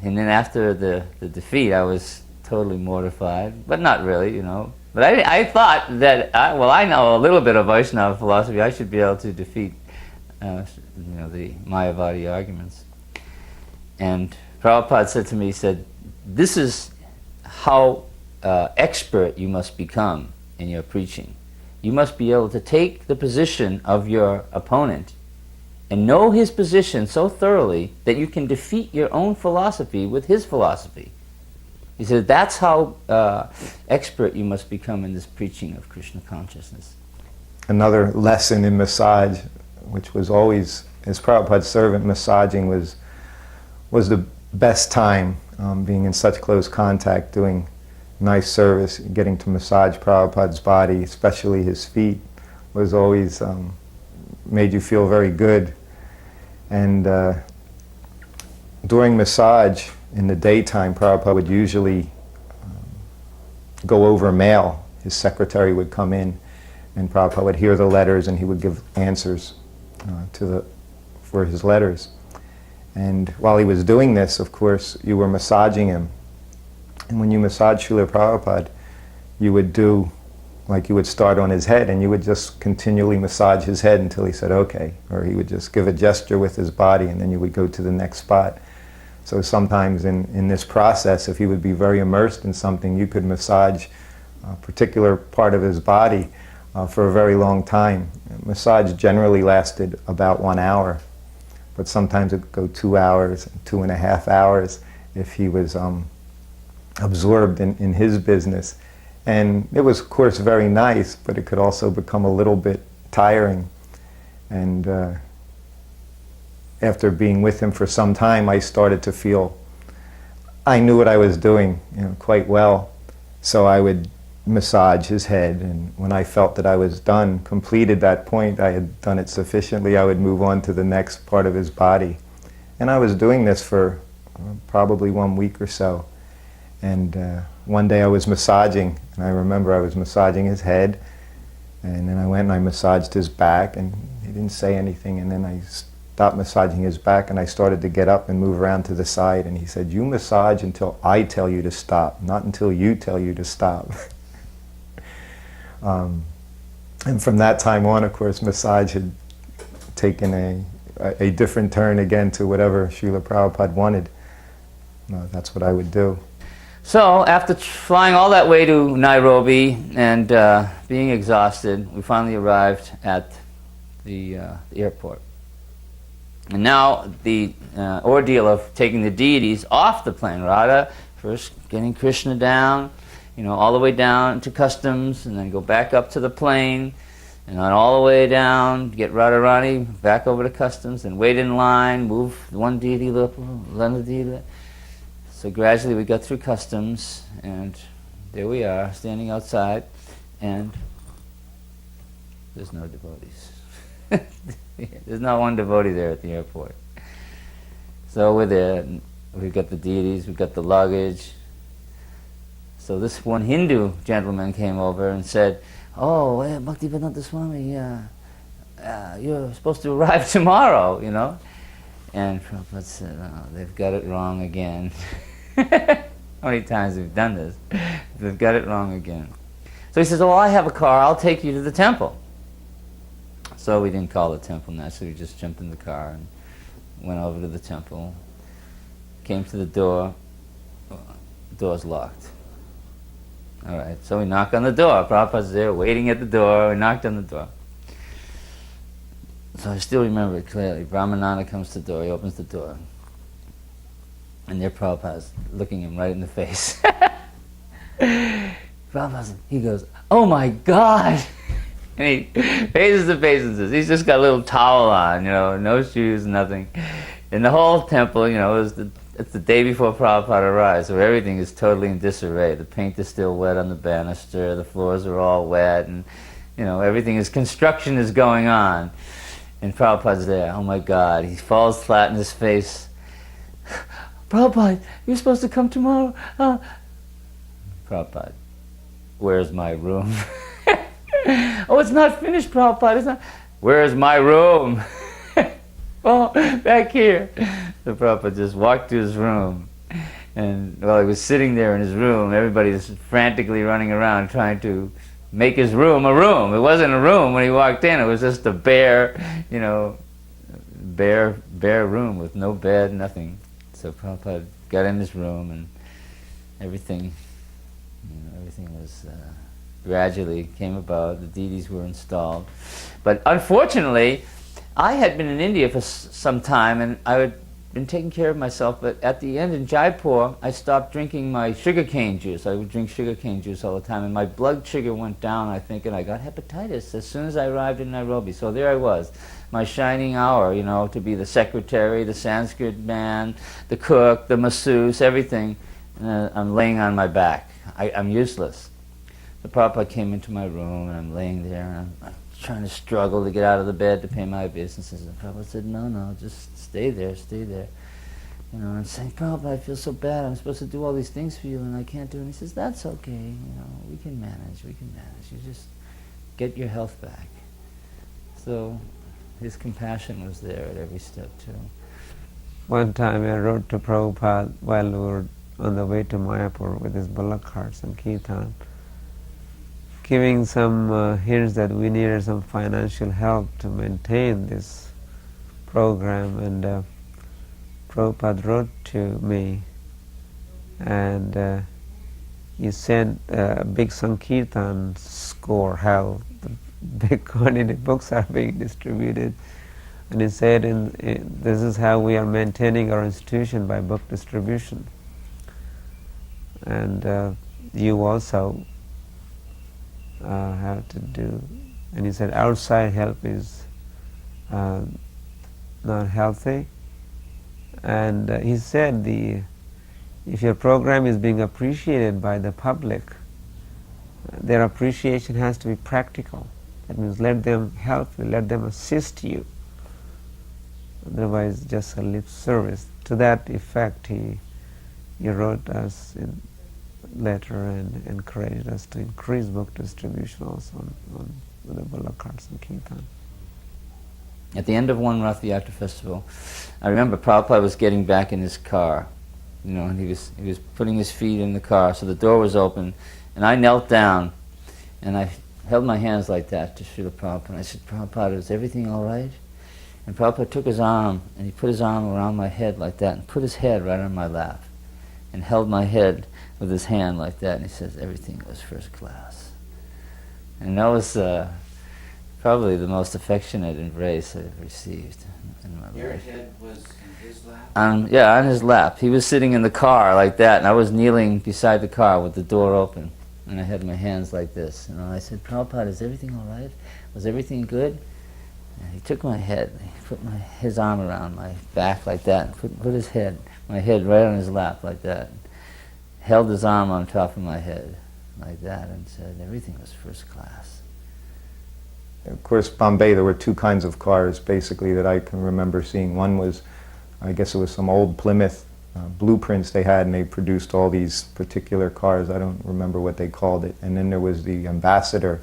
[SPEAKER 1] and then after the defeat, I was totally mortified, but not really, But I thought that, I know a little bit of Vaishnava philosophy, I should be able to defeat the Mayavadi arguments. And Prabhupada said to me, he said, this is how expert you must become in your preaching. You must be able to take the position of your opponent and know his position so thoroughly that you can defeat your own philosophy with his philosophy. He said, that's how expert you must become in this preaching of Krishna consciousness.
[SPEAKER 3] Another lesson in massage, which was always, as Prabhupada's servant, massaging was the best time, being in such close contact, doing nice service, getting to massage Prabhupada's body, especially his feet, was always made you feel very good. And during massage, in the daytime, Prabhupada would usually go over mail. His secretary would come in, and Prabhupada would hear the letters, and he would give answers for his letters. And while he was doing this, of course, you were massaging him. And when you massage Srila Prabhupada, you would do, like you would start on his head, and you would just continually massage his head until he said, okay. Or he would just give a gesture with his body, and then you would go to the next spot. So sometimes in this process, if he would be very immersed in something, you could massage a particular part of his body for a very long time. Massage generally lasted about 1 hour, but sometimes it would go 2 hours, 2.5 hours if he was absorbed in his business. And it was, of course, very nice, but it could also become a little bit tiring. And after being with him for some time, I started to feel I knew what I was doing, quite well. So I would massage his head, and when I felt that I was done, completed that point, I had done it sufficiently, I would move on to the next part of his body. And I was doing this for probably 1 week or so. And one day I was massaging, and I remember I was massaging his head, and then I went and I massaged his back, and he didn't say anything, and then I stopped massaging his back, and I started to get up and move around to the side, and he said, you massage until I tell you to stop, not until you tell you to stop. And from that time on, of course, massage had taken a different turn again to whatever Srila Prabhupada wanted. That's what I would do.
[SPEAKER 1] So after flying all that way to Nairobi and being exhausted, we finally arrived at the airport. And now the ordeal of taking the deities off the plane. Radha first getting Krishna down, all the way down to customs, and then go back up to the plane, and then all the way down, get Radharani back over to customs, and wait in line, move one deity, another deity. So gradually we got through customs, and there we are, standing outside, and there's no devotees. There's not one devotee there at the airport. So we're there, and we've got the deities, we've got the luggage. So this one Hindu gentleman came over and said, oh, Bhaktivedanta Swami, you're supposed to arrive tomorrow, And Prabhupada said, oh, they've got it wrong again. How many times we've done this? They've got it wrong again. So he says, oh, I have a car, I'll take you to the temple. So we didn't call the temple naturally, we just jumped in the car and went over to the temple, came to the door, door's locked. All right, so we knock on the door. Prabhupada's there waiting at the door. We knocked on the door. So I still remember it clearly. Brahmananda comes to the door, he opens the door. And there Prabhupada's looking him right in the face. Prabhupada, he goes, "Oh my God!" And he faces the face and says, he's just got a little towel on, no shoes, nothing. And the whole temple, it's the day before Prabhupada arrives, so everything is totally in disarray. The paint is still wet on the banister, the floors are all wet, and construction is going on. And Prabhupada's there, oh my God, he falls flat in his face. "Prabhupada, you're supposed to come tomorrow." Prabhupada, "Where's my room?" "Oh, it's not finished, Prabhupada, it's not." "Where's my room?" "Oh, back here." So Prabhupada just walked to his room, and while he was sitting there in his room, everybody was frantically running around trying to make his room a room. It wasn't a room when he walked in, it was just a bare room with no bed, nothing. So Prabhupada got in his room, and everything was gradually came about. The deities were installed. But unfortunately, I had been in India for some time, and I had been taking care of myself, but at the end in Jaipur, I stopped drinking my sugarcane juice. I would drink sugarcane juice all the time, and my blood sugar went down, I think, and I got hepatitis as soon as I arrived in Nairobi. So there I was, my shining hour, to be the secretary, the Sanskrit man, the cook, the masseuse, everything. And I'm laying on my back. I'm useless. The Prabhupada came into my room, and I'm laying there, and I'm trying to struggle to get out of the bed to pay my businesses. And Prabhupada said, no, just stay there. And I'm saying, "Prabhupada, I feel so bad. I'm supposed to do all these things for you, and I can't do it." And he says, "That's okay. We can manage. You just get your health back." So his compassion was there at every step, too.
[SPEAKER 2] One time I wrote to Prabhupada while we were on the way to Mayapur with his bullock carts and kirtan, giving some hints that we needed some financial help to maintain this program, and Prabhupada wrote to me, and he sent a big Sankirtan score, how the big quantity books are being distributed, and he said, this is how we are maintaining our institution, by book distribution. And you also have to do. And he said outside help is not healthy. And he said if your program is being appreciated by the public, their appreciation has to be practical. That means let them help you, let them assist you. Otherwise, just a lip service. To that effect, he wrote us a letter and encouraged us to increase book distribution also on the bullock carts and kirtan.
[SPEAKER 1] At the end of one Rath Yatra festival, I remember Prabhupada was getting back in his car, and he was putting his feet in the car, so the door was open, and I knelt down, and I held my hands like that to Srila Prabhupada, and I said, "Prabhupada, is everything all right?" And Prabhupada took his arm, and he put his arm around my head like that, and put his head right on my lap, and held my head with his hand like that, and he says, "Everything was first class." And that was probably the most affectionate embrace I've received in my life.
[SPEAKER 5] Your head was in his lap?
[SPEAKER 1] On his lap. He was sitting in the car like that, and I was kneeling beside the car with the door open, and I had my hands like this. And I said, "Prabhupada, is everything all right? Was everything good?" And he took my head, he put his arm around my back like that, and put my head right on his lap like that, held his arm on top of my head like that, and said, "Everything was first class."
[SPEAKER 3] Of course, Bombay, there were two kinds of cars, basically, that I can remember seeing. One was, I guess it was some old Plymouth blueprints they had, and they produced all these particular cars. I don't remember what they called it. And then there was the Ambassador.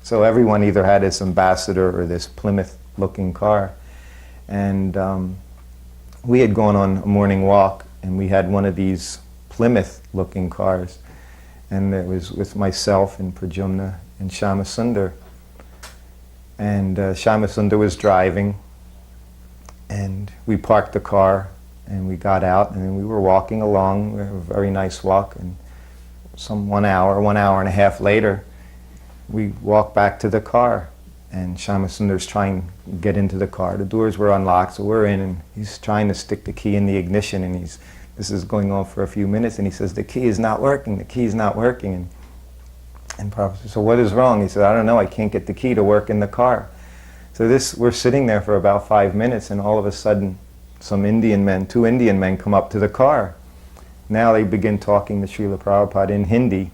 [SPEAKER 3] So everyone either had this Ambassador or this Plymouth-looking car. And we had gone on a morning walk, and we had one of these Plymouth-looking cars. And it was with myself and Pradyumna and Shyamasundar. and Shyamasundar was driving, and we parked the car, and we got out, and we were walking along. We had a very nice walk, and some 1 hour and a half later, we walked back to the car, and Shyamasundar's trying to get into the car. The doors were unlocked, so we're in, and he's trying to stick the key in the ignition, and this is going on for a few minutes, and he says, the key is not working, the key is not working. And Prabhupada said, so what is wrong? He said, I don't know, I can't get the key to work in the car. So we're sitting there for about 5 minutes, and all of a sudden, two Indian men come up to the car. Now they begin talking to Srila Prabhupada in Hindi,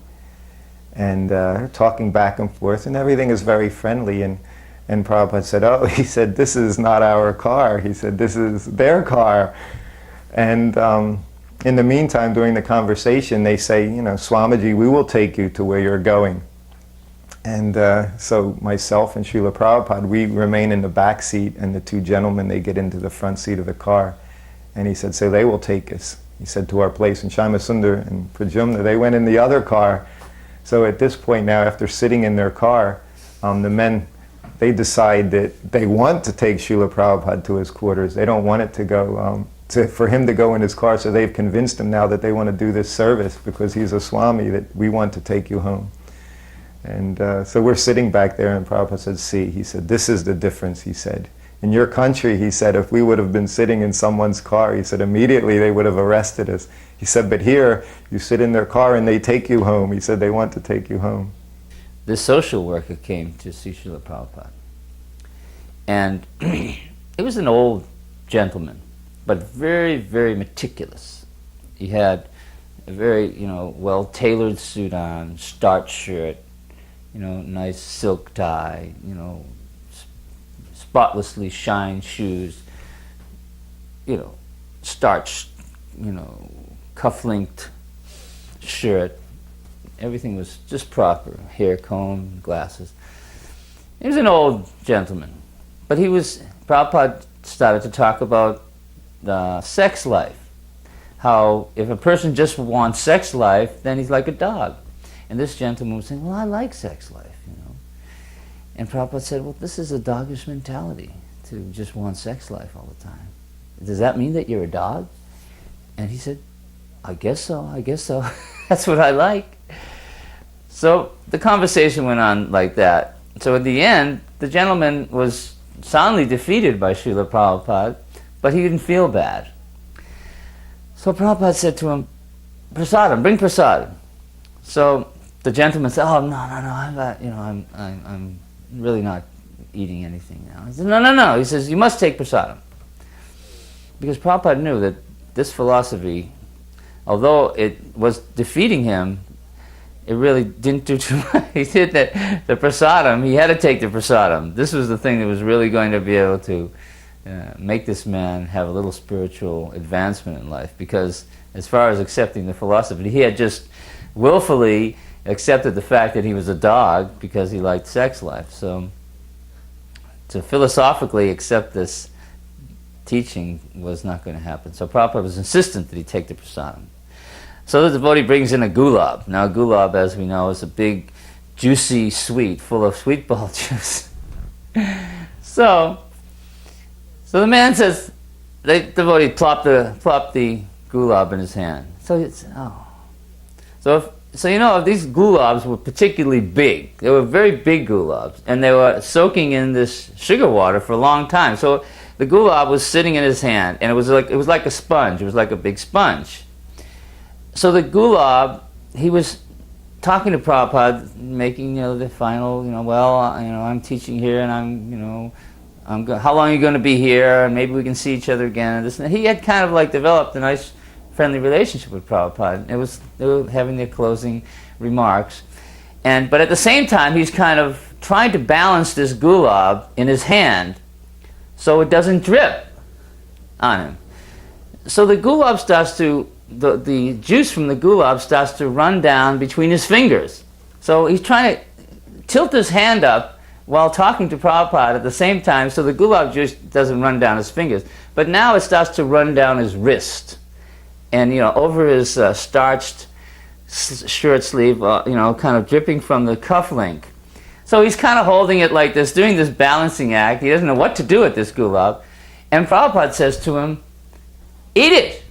[SPEAKER 3] and talking back and forth, and everything is very friendly. And Prabhupada said, he said, this is not our car. He said, this is their car. And in the meantime, during the conversation, they say, Swamiji, we will take you to where you're going. And so myself and Srila Prabhupada, we remain in the back seat, and the two gentlemen, they get into the front seat of the car. And he said, so they will take us, he said, to our place. And Shyamasundar and Pradyumna, they went in the other car. So at this point now, after sitting in their car, the men, they decide that they want to take Srila Prabhupada to his quarters. They don't want it to go, for him to go in his car, so they've convinced him now that they want to do this service because he's a Swami, that we want to take you home. And so we're sitting back there, and Prabhupada said, see, he said, this is the difference, he said. In your country, he said, if we would have been sitting in someone's car, he said, immediately they would have arrested us. He said, but here, you sit in their car and they take you home. He said, they want to take you home.
[SPEAKER 1] This social worker came to see Srila Prabhupada. And he was an old gentleman, but very, very meticulous. He had a very, well-tailored suit on, starched shirt, nice silk tie, spotlessly shined shoes, starched, cuff-linked shirt. Everything was just proper, hair comb, glasses. He was an old gentleman. But Prabhupada started to talk about the sex life. How if a person just wants sex life, then he's like a dog. And this gentleman was saying, well, I like sex life, And Prabhupada said, well, this is a doggish mentality, to just want sex life all the time. Does that mean that you're a dog? And he said, I guess so. That's what I like. So the conversation went on like that. So at the end, the gentleman was soundly defeated by Srila Prabhupada, but he didn't feel bad. So Prabhupada said to him, prasadam, bring prasadam. So the gentleman said, oh, no, I'm really not eating anything now. He said, no. He says, you must take prasadam. Because Prabhupada knew that this philosophy, although it was defeating him, it really didn't do too much. He did that, the prasadam, he had to take the prasadam. This was the thing that was really going to be able to make this man have a little spiritual advancement in life. Because as far as accepting the philosophy, he had just willfully accepted the fact that he was a dog because he liked sex life. So to philosophically accept this teaching was not going to happen. So Prabhupada was insistent that he take the prasadam. So the devotee brings in a gulab. Now gulab, as we know, is a big, juicy sweet full of sweet ball juice. So the man says, the devotee plopped the gulab in his hand. So it's, So these gulabs were particularly big. They were very big gulabs, and they were soaking in this sugar water for a long time. So the gulab was sitting in his hand, and it was like a sponge. It was like a big sponge. So the gulab, he was talking to Prabhupada, making the final, I'm teaching here, and how long are you going to be here? And maybe we can see each other again. And this, and he had kind of developed a nice, friendly relationship with Prabhupada. They were having their closing remarks, but at the same time, he's kind of trying to balance this gulab in his hand, so it doesn't drip on him. So the gulab starts to. The juice from the gulab starts to run down between his fingers. So he's trying to tilt his hand up while talking to Prabhupada at the same time, so the gulab juice doesn't run down his fingers. But now it starts to run down his wrist, and over his starched shirt sleeve, kind of dripping from the cuff link. So he's kind of holding it like this, doing this balancing act. He doesn't know what to do with this gulab. And Prabhupada says to him, eat it!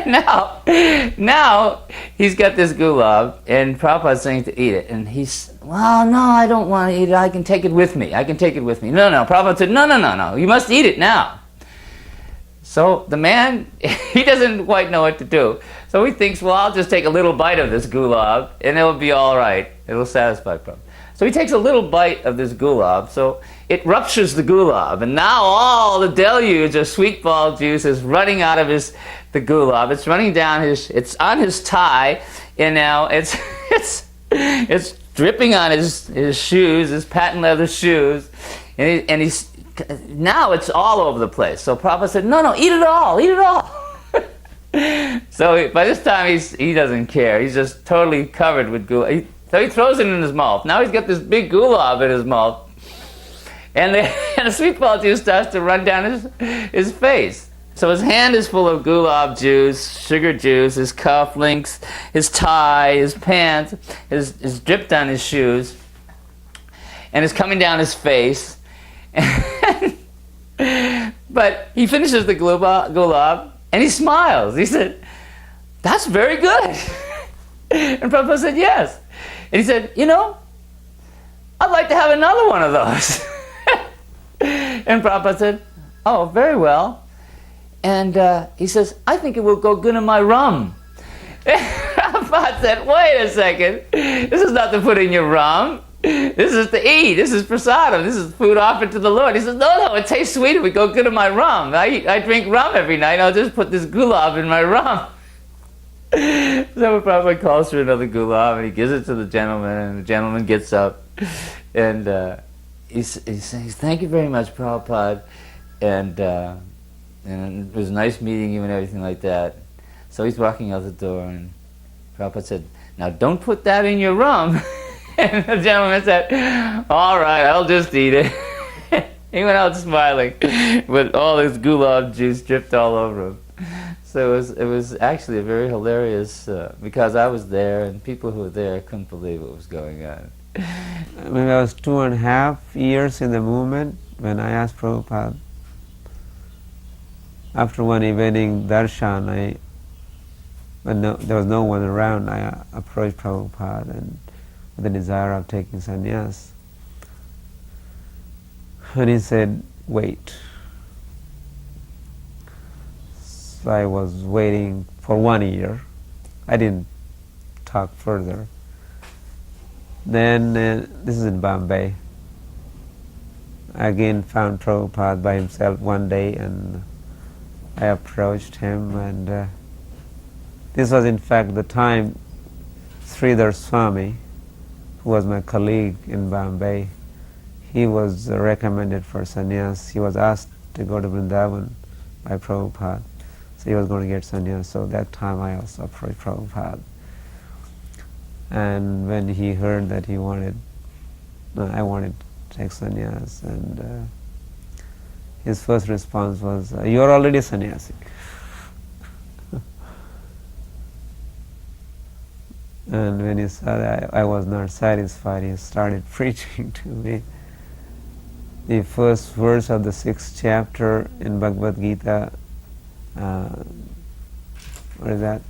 [SPEAKER 1] now he's got this gulab, and Prabhupada's saying to eat it. And he's, well, no, I don't want to eat it. I can take it with me. I can take it with me. No. Prabhupada said, no. You must eat it now. So the man, he doesn't quite know what to do. So he thinks, well, I'll just take a little bite of this gulab, and it'll be all right. It'll satisfy Prabhupada. So he takes a little bite of this gulab, so it ruptures the gulab, and now all the deluge of sweet ball juice is running out of the gulab. It's running down it's on his tie, and now it's dripping on his shoes, his patent leather shoes, and he's now it's all over the place. So Prabhupada said, no, eat it all. So by this time he doesn't care. He's just totally covered with gulab. So he throws it in his mouth. Now he's got this big gulab in his mouth. And the sweet ball juice starts to run down his face. So his hand is full of gulab juice, sugar juice, his cufflinks, his tie, his pants, is dripped on his shoes, and it's coming down his face. But he finishes the gulab, and he smiles. He said, that's very good. And Prabhupada said, yes. And he said, I'd like to have another one of those. And Prabhupada said, oh, very well. And he says, I think it will go good in my rum. And Prabhupada said, wait a second. This is not to put in your rum. This is to eat. This is prasadam. This is food offered to the Lord. He says, no, it tastes sweet. It would go good in my rum. I drink rum every night. I'll just put this gulab in my rum. So Prabhupada calls for another gulab, and he gives it to the gentleman, and the gentleman gets up, and he says, thank you very much, Prabhupada, and it was nice meeting you and everything like that. So he's walking out the door, and Prabhupada said, now don't put that in your rum. And the gentleman said, all right, I'll just eat it. He went out smiling, with all his gulab juice dripped all over him. So it was actually a very hilarious, because I was there, and people who were there couldn't believe what was going on.
[SPEAKER 2] Maybe I was 2.5 years in the movement when I asked Prabhupada. After one evening darshan, when there was no one around, I approached Prabhupada and with the desire of taking sannyas. And he said, wait. So I was waiting for 1 year. I didn't talk further. Then, this is in Bombay. I again found Prabhupada by himself one day, and I approached him, and this was in fact the time Sridhar Swami, who was my colleague in Bombay, he was recommended for sannyas. He was asked to go to Vrindavan by Prabhupada. So he was going to get sannyas. So that time I also approached Prabhupada. And when he heard that I wanted to take sannyas, and his first response was, you are already sannyasi. And when he saw that I was not satisfied, he started preaching to me. The first verse of the 6th chapter in Bhagavad Gita, what is that?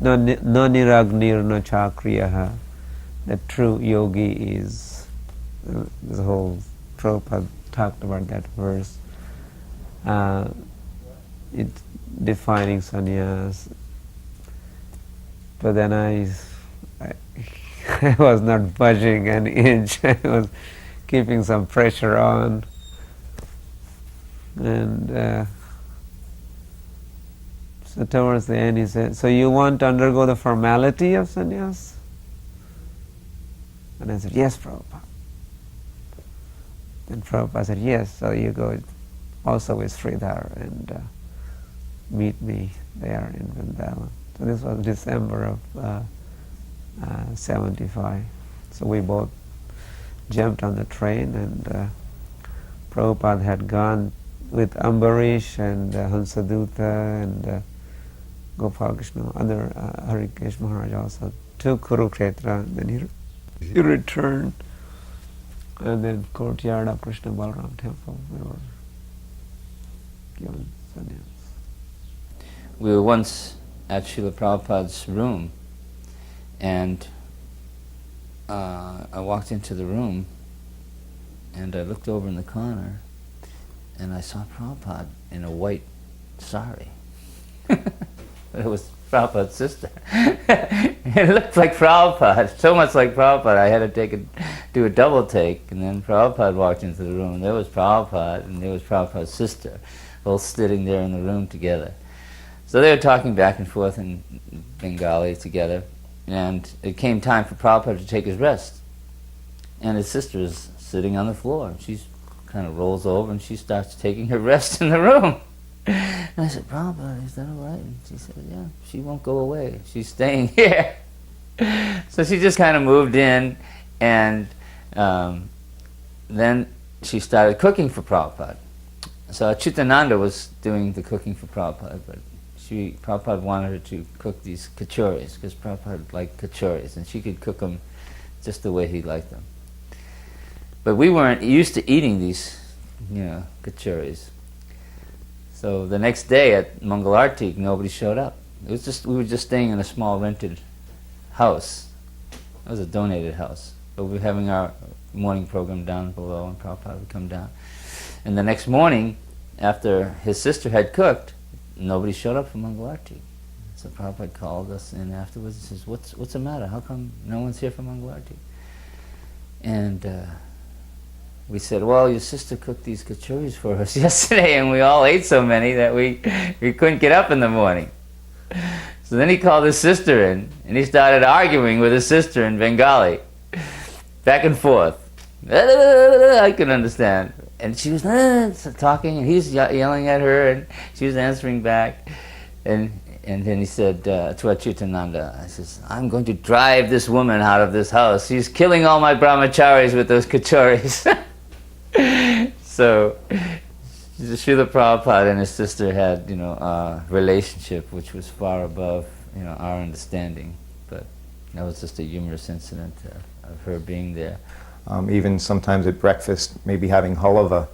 [SPEAKER 2] Na niragnir na chakriyaha. The true yogi is, the whole Prabhupada talked about that verse. It's defining sannyas. But then I was not budging an inch. I was keeping some pressure on. And so towards the end he said, so you want to undergo the formality of sannyas? And I said, yes, Prabhupada. Then Prabhupada said, yes, so you go also with Sridhar and meet me there in Vrindavan. So this was December of 75. So we both jumped on the train, and Prabhupada had gone with Ambarish and Hansaduta and Gopal Krishna, other Harikesh Maharaj also to Kurukshetra, and then he returned, and then courtyard of Krishna Balaram temple, we were given sannyas.
[SPEAKER 1] We were once at Srila Prabhupada's room, and I walked into the room, and I looked over in the corner, and I saw Prabhupada in a white sari. It was Prabhupada's sister. It looked like Prabhupada, so much like Prabhupada, I had to do a double take, and then Prabhupada walked into the room, and there was Prabhupada, and there was Prabhupada's sister, both sitting there in the room together. So they were talking back and forth in Bengali together, and it came time for Prabhupada to take his rest. And his sister is sitting on the floor, and she kind of rolls over, and she starts taking her rest in the room. And I said, Prabhupada, is that all right? And she said, yeah, she won't go away. She's staying here. So she just kind of moved in, and then she started cooking for Prabhupada. So Chitananda was doing the cooking for Prabhupada, but Prabhupada wanted her to cook these kachoris, because Prabhupada liked kachoris, and she could cook them just the way he liked them. But we weren't used to eating these, kachoris. So the next day at Mangalarti, nobody showed up. We were just staying in a small rented house. It was a donated house. But we were having our morning program down below, and Prabhupada would come down. And the next morning, after his sister had cooked, nobody showed up for Mangalarti. So Prabhupada called us in afterwards and says, what's the matter? How come no one's here for Mangalarti? And we said, well, your sister cooked these kachoris for us yesterday, and we all ate so many that we couldn't get up in the morning. So then he called his sister in, and he started arguing with his sister in Bengali, back and forth. I couldn't understand. And she was talking, and he was yelling at her, and she was answering back. And then he said to Achyutananda, I says, I'm going to drive this woman out of this house. She's killing all my brahmacharis with those kachoris. So Srila Prabhupada and his sister had, a relationship which was far above, our understanding. But that was just a humorous incident of her being there.
[SPEAKER 3] Even sometimes at breakfast, maybe having halava,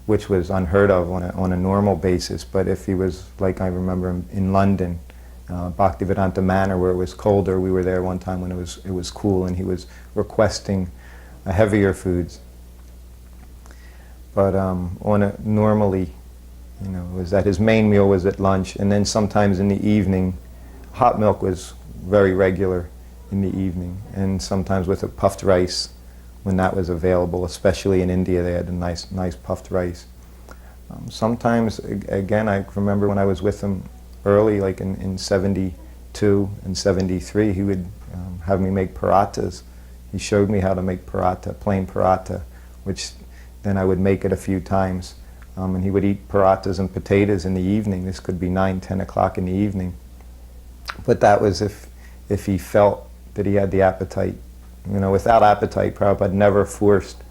[SPEAKER 3] which was unheard of on a normal basis. But if he was, like I remember in London, Bhaktivedanta Manor, where it was colder, we were there one time when it was cool, and he was requesting heavier foods. But normally, was that his main meal was at lunch, and then sometimes in the evening, hot milk was very regular in the evening, and sometimes with a puffed rice when that was available. Especially in India, they had a nice puffed rice. Sometimes, again, I remember when I was with him early, like in 72 and 73, he would have me make parathas. He showed me how to make paratha, plain paratha, which then I would make it a few times. And he would eat parathas and potatoes in the evening. This could be 9, 10 o'clock in the evening. But that was if he felt that he had the appetite. Without appetite, Prabhupada never forced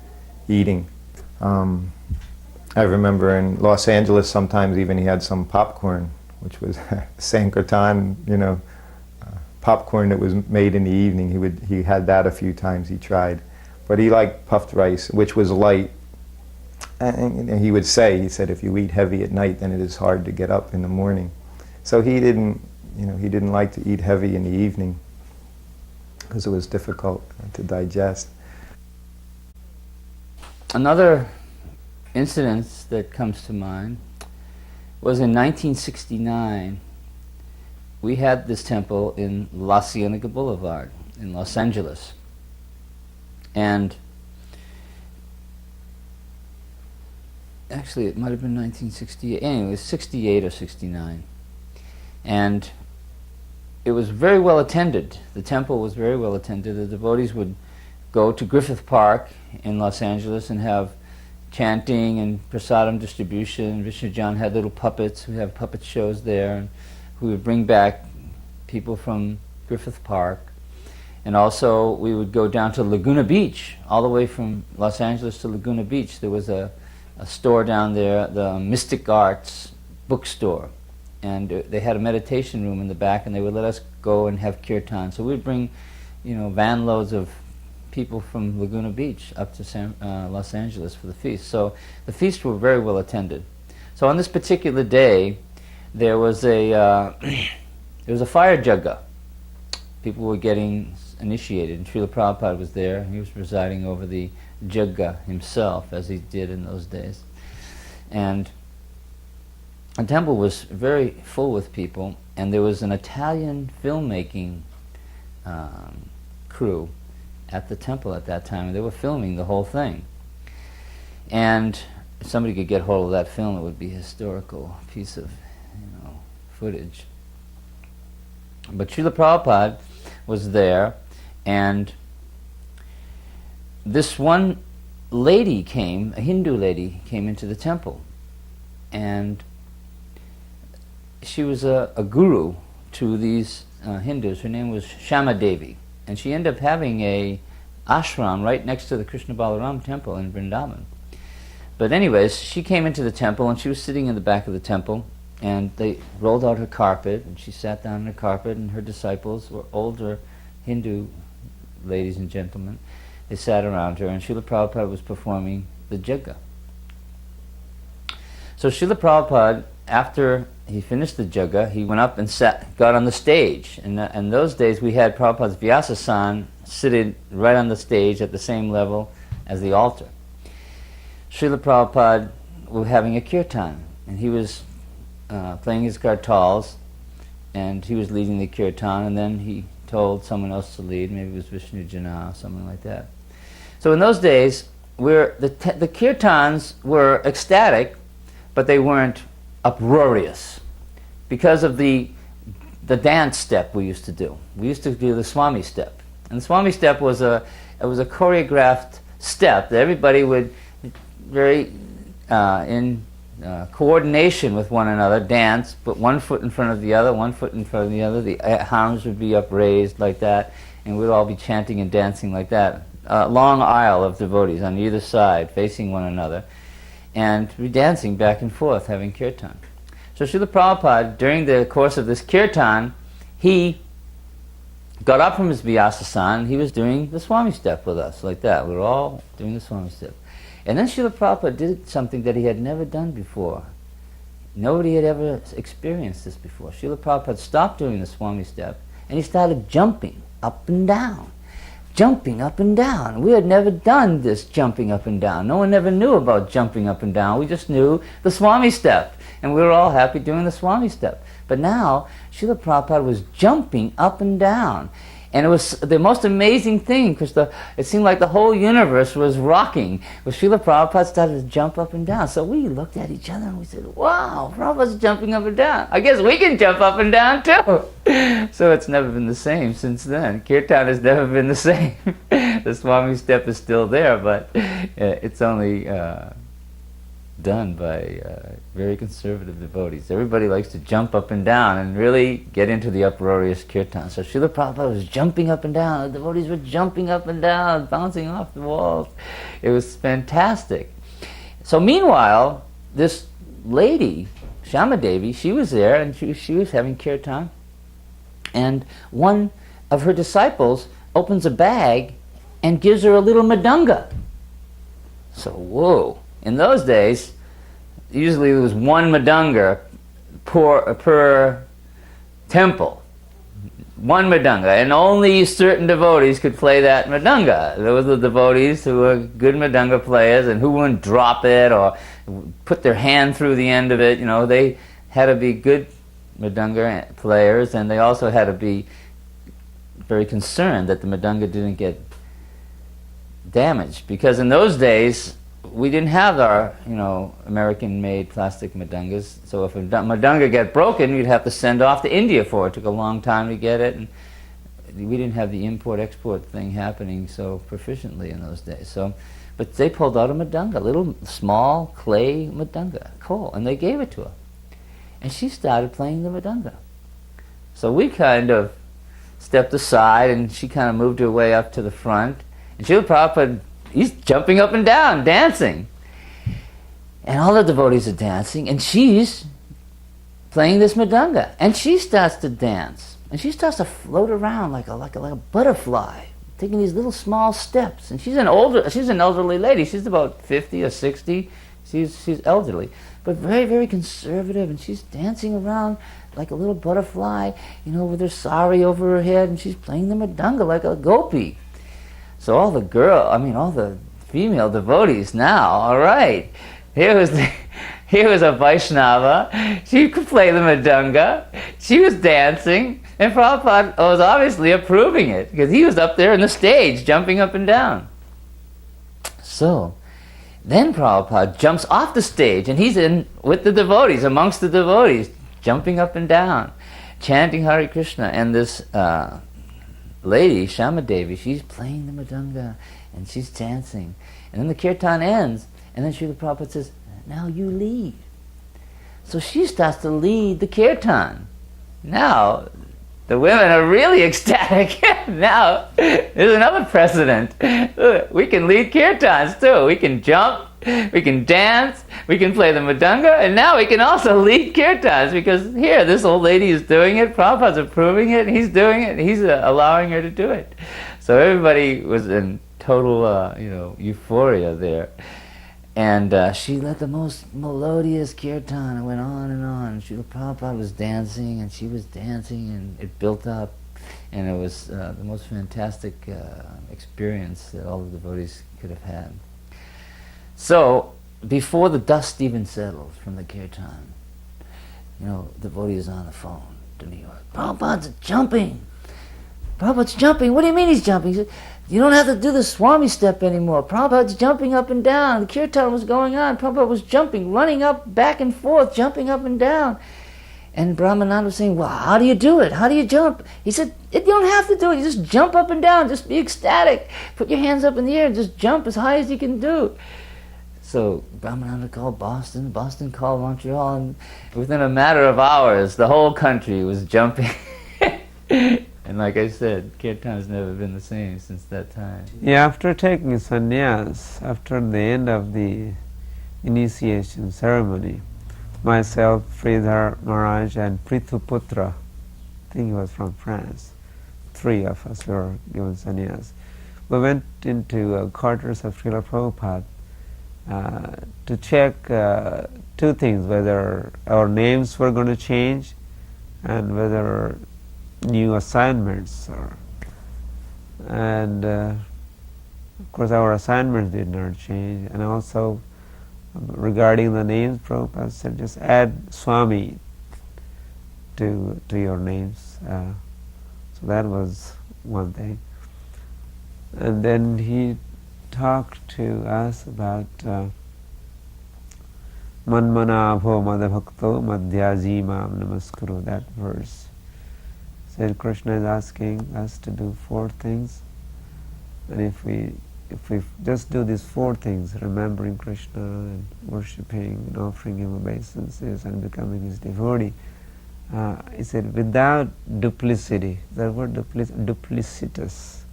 [SPEAKER 3] eating. I remember in Los Angeles, sometimes even he had some popcorn, which was Sankirtan, popcorn that was made in the evening. He had that a few times. He tried, but he liked puffed rice, which was light. And he said, if you eat heavy at night, then it is hard to get up in the morning. So he didn't like to eat heavy in the evening because it was difficult to digest.
[SPEAKER 1] Another incident that comes to mind was in 1969. We had this temple in La Cienega Boulevard in Los Angeles. And actually, it might have been 1968. Anyway, it was 68 or 69. And it was very well attended. The temple was very well attended. The devotees would go to Griffith Park in Los Angeles and have chanting and prasadam distribution. Vishnu John had little puppets. We have puppet shows there. And we would bring back people from Griffith Park. And also, we would go down to Laguna Beach, all the way from Los Angeles to Laguna Beach. There was a store down there, the Mystic Arts bookstore. And they had a meditation room in the back, and they would let us go and have kirtan. So we'd bring van loads of people from Laguna Beach up to Los Angeles for the feast. So the feasts were very well attended. So on this particular day, there was a fire jugga. People were getting initiated, and Srila Prabhupada was there. He was presiding over the jugga himself, as he did in those days. And the temple was very full with people, and there was an Italian filmmaking crew at the temple at that time, and they were filming the whole thing. And if somebody could get hold of that film, it would be a historical piece of footage. But Srila Prabhupada was there, and this one lady came, a Hindu lady, came into the temple. And she was a guru to these Hindus. Her name was Shama Devi. And she ended up having a ashram right next to the Krishna Balaram temple in Vrindavan. But anyways, she came into the temple, and she was sitting in the back of the temple, and they rolled out her carpet, and she sat down on the carpet, and her disciples were older Hindu ladies and gentlemen. They sat around her, and Srila Prabhupada was performing the jugga. So Srila Prabhupada, after he finished the jugga, he went up and got on the stage. And in those days, we had Prabhupada's Vyasasan seated right on the stage at the same level as the altar. Srila Prabhupada was having a kirtan, and he was playing his kartals, and he was leading the kirtan, and then he told someone else to lead. Maybe it was Vishnu Jana or something like that. So in those days, the kirtans were ecstatic, but they weren't uproarious because of the dance step we used to do. We used to do the Swami step, and the Swami step was a choreographed step that everybody would very in coordination with one another dance, put one foot in front of the other, one foot in front of the other. The arms would be upraised like that, and we'd all be chanting and dancing like that. Long aisle of devotees on either side, facing one another, and we dancing back and forth, having kirtan. So Srila Prabhupada, during the course of this kirtan, he got up from his Vyasasana, and he was doing the Swami step with us, like that. We were all doing the Swami step. And then Srila Prabhupada did something that he had never done before. Nobody had ever experienced this before. Srila Prabhupada stopped doing the Swami step, and he started jumping up and down. Jumping up and down. We had never done this jumping up and down. No one ever knew about jumping up and down. We just knew the Swami step. And we were all happy doing the Swami step. But now, Srila Prabhupada was jumping up and down. And it was the most amazing thing, because it seemed like the whole universe was rocking. But Srila Prabhupada started to jump up and down. So we looked at each other and we said, wow, Prabhupada's jumping up and down. I guess we can jump up and down too. So it's never been the same since then. Kirtan has never been the same. The Swami step is still there, but it's only done by very conservative devotees. Everybody likes to jump up and down and really get into the uproarious kirtan. So Srila Prabhupada was jumping up and down. The devotees were jumping up and down, bouncing off the walls. It was fantastic. So meanwhile, this lady, Shama Devi, she was there, and she was having kirtan. And one of her disciples opens a bag and gives her a little madanga. So, whoa. In those days, usually there was one madanga per temple. One madanga, and only certain devotees could play that madanga. Those were the devotees who were good madanga players and who wouldn't drop it or put their hand through the end of it. You know, they had to be good madanga players, and they also had to be very concerned that the madanga didn't get damaged, because in those days we didn't have our, American-made plastic madangas. So if a madanga got broken, you'd have to send off to India for it. It took a long time to get it, and we didn't have the import-export thing happening so proficiently in those days. So, but they pulled out a madanga, a little small clay madanga, cool, and they gave it to her. And she started playing the madanga. So we kind of stepped aside, and she kind of moved her way up to the front. And Srila Prabhupada, he's jumping up and down, dancing. And all the devotees are dancing, and she's playing this madanga. And she starts to dance. And she starts to float around like a butterfly, taking these little small steps. And she's an elderly lady. She's about 50 or 60. She's elderly, but very, very conservative. And she's dancing around like a little butterfly, with her sari over her head, and she's playing the mridanga like a gopi. So all the female devotees now, all right, here was a Vaishnava. She could play the mridanga. She was dancing, and Prabhupada was obviously approving it because he was up there on the stage, jumping up and down. So then Prabhupada jumps off the stage, and he's in with the devotees, amongst the devotees, jumping up and down, chanting Hare Krishna. And this lady, Shama Devi, she's playing the mridanga, and she's dancing. And then the kirtan ends, and then Srila Prabhupada says, now you lead. So she starts to lead the kirtan. Now, the women are really ecstatic. Now, there's another precedent. We can lead kirtans too. We can jump, we can dance, we can play the mridanga, and now we can also lead kirtans, because here, this old lady is doing it, Prabhupada's approving it, and he's doing it, and he's allowing her to do it. So everybody was in total, euphoria there. And she led the most melodious kirtan, and went on and on. Srila Prabhupada was dancing, and she was dancing, and it built up. And it was the most fantastic experience that all the devotees could have had. So, before the dust even settles from the kirtan, the devotee is on the phone to New York. Prabhupada's jumping! Prabhupada's jumping! What do you mean he's jumping? He said, you don't have to do the Swami step anymore. Prabhupada's jumping up and down. The kirtan was going on. Prabhupada was jumping, running up, back and forth, jumping up and down. And Brahmananda was saying, well, how do you do it? How do you jump? He said, you don't have to do it. You just jump up and down. Just be ecstatic. Put your hands up in the air and just jump as high as you can do. So Brahmananda called Boston. Boston called Montreal. And within a matter of hours, the whole country was jumping. And like I said, kirtan has never been the same since that time.
[SPEAKER 2] Yeah, after taking sannyas, after the end of the initiation ceremony, myself, Sridhar Maharaj, and Prithuputra, I think he was from France, 3 of us were given sannyas. We went into quarters of Srila Prabhupada to check 2 things, whether our names were going to change and whether new assignments are. And of course our assignments did not change, and also regarding the names, Prabhupada said just add Swami to your names. So that was one thing. And then he talked to us about Manmanabho Madhavakto Madhyaji Mam Namaskuru, that verse. Said Krishna is asking us to do 4 things, and if we just do these 4 things, remembering Krishna and worshipping and offering him obeisances and becoming his devotee, he said without duplicity, that word duplicitous,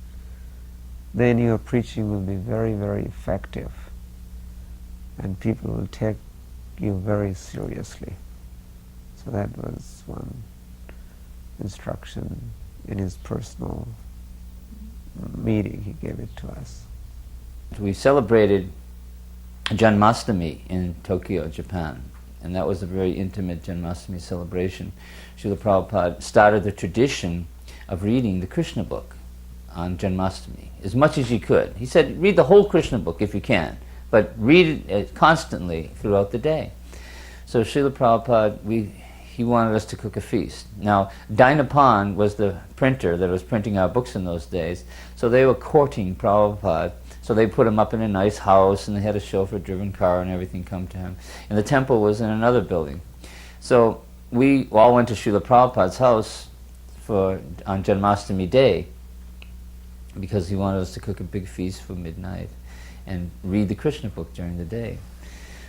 [SPEAKER 2] then your preaching will be very, very effective, and people will take you very seriously. So that was one instruction in his personal meeting. He gave it to us.
[SPEAKER 1] We celebrated Janmashtami in Tokyo, Japan, and that was a very intimate Janmashtami celebration. Srila Prabhupada started the tradition of reading the Krishna book on Janmashtami as much as you could. He said, read the whole Krishna book if you can, but read it constantly throughout the day. So Srila Prabhupada, he wanted us to cook a feast. Now, Dinapan was the printer that was printing our books in those days, so they were courting Prabhupada. So they put him up in a nice house, and they had a chauffeur-driven car and everything come to him. And the temple was in another building. So we all went to Srila Prabhupada's house on Janmashtami day, because he wanted us to cook a big feast for midnight and read the Krishna book during the day.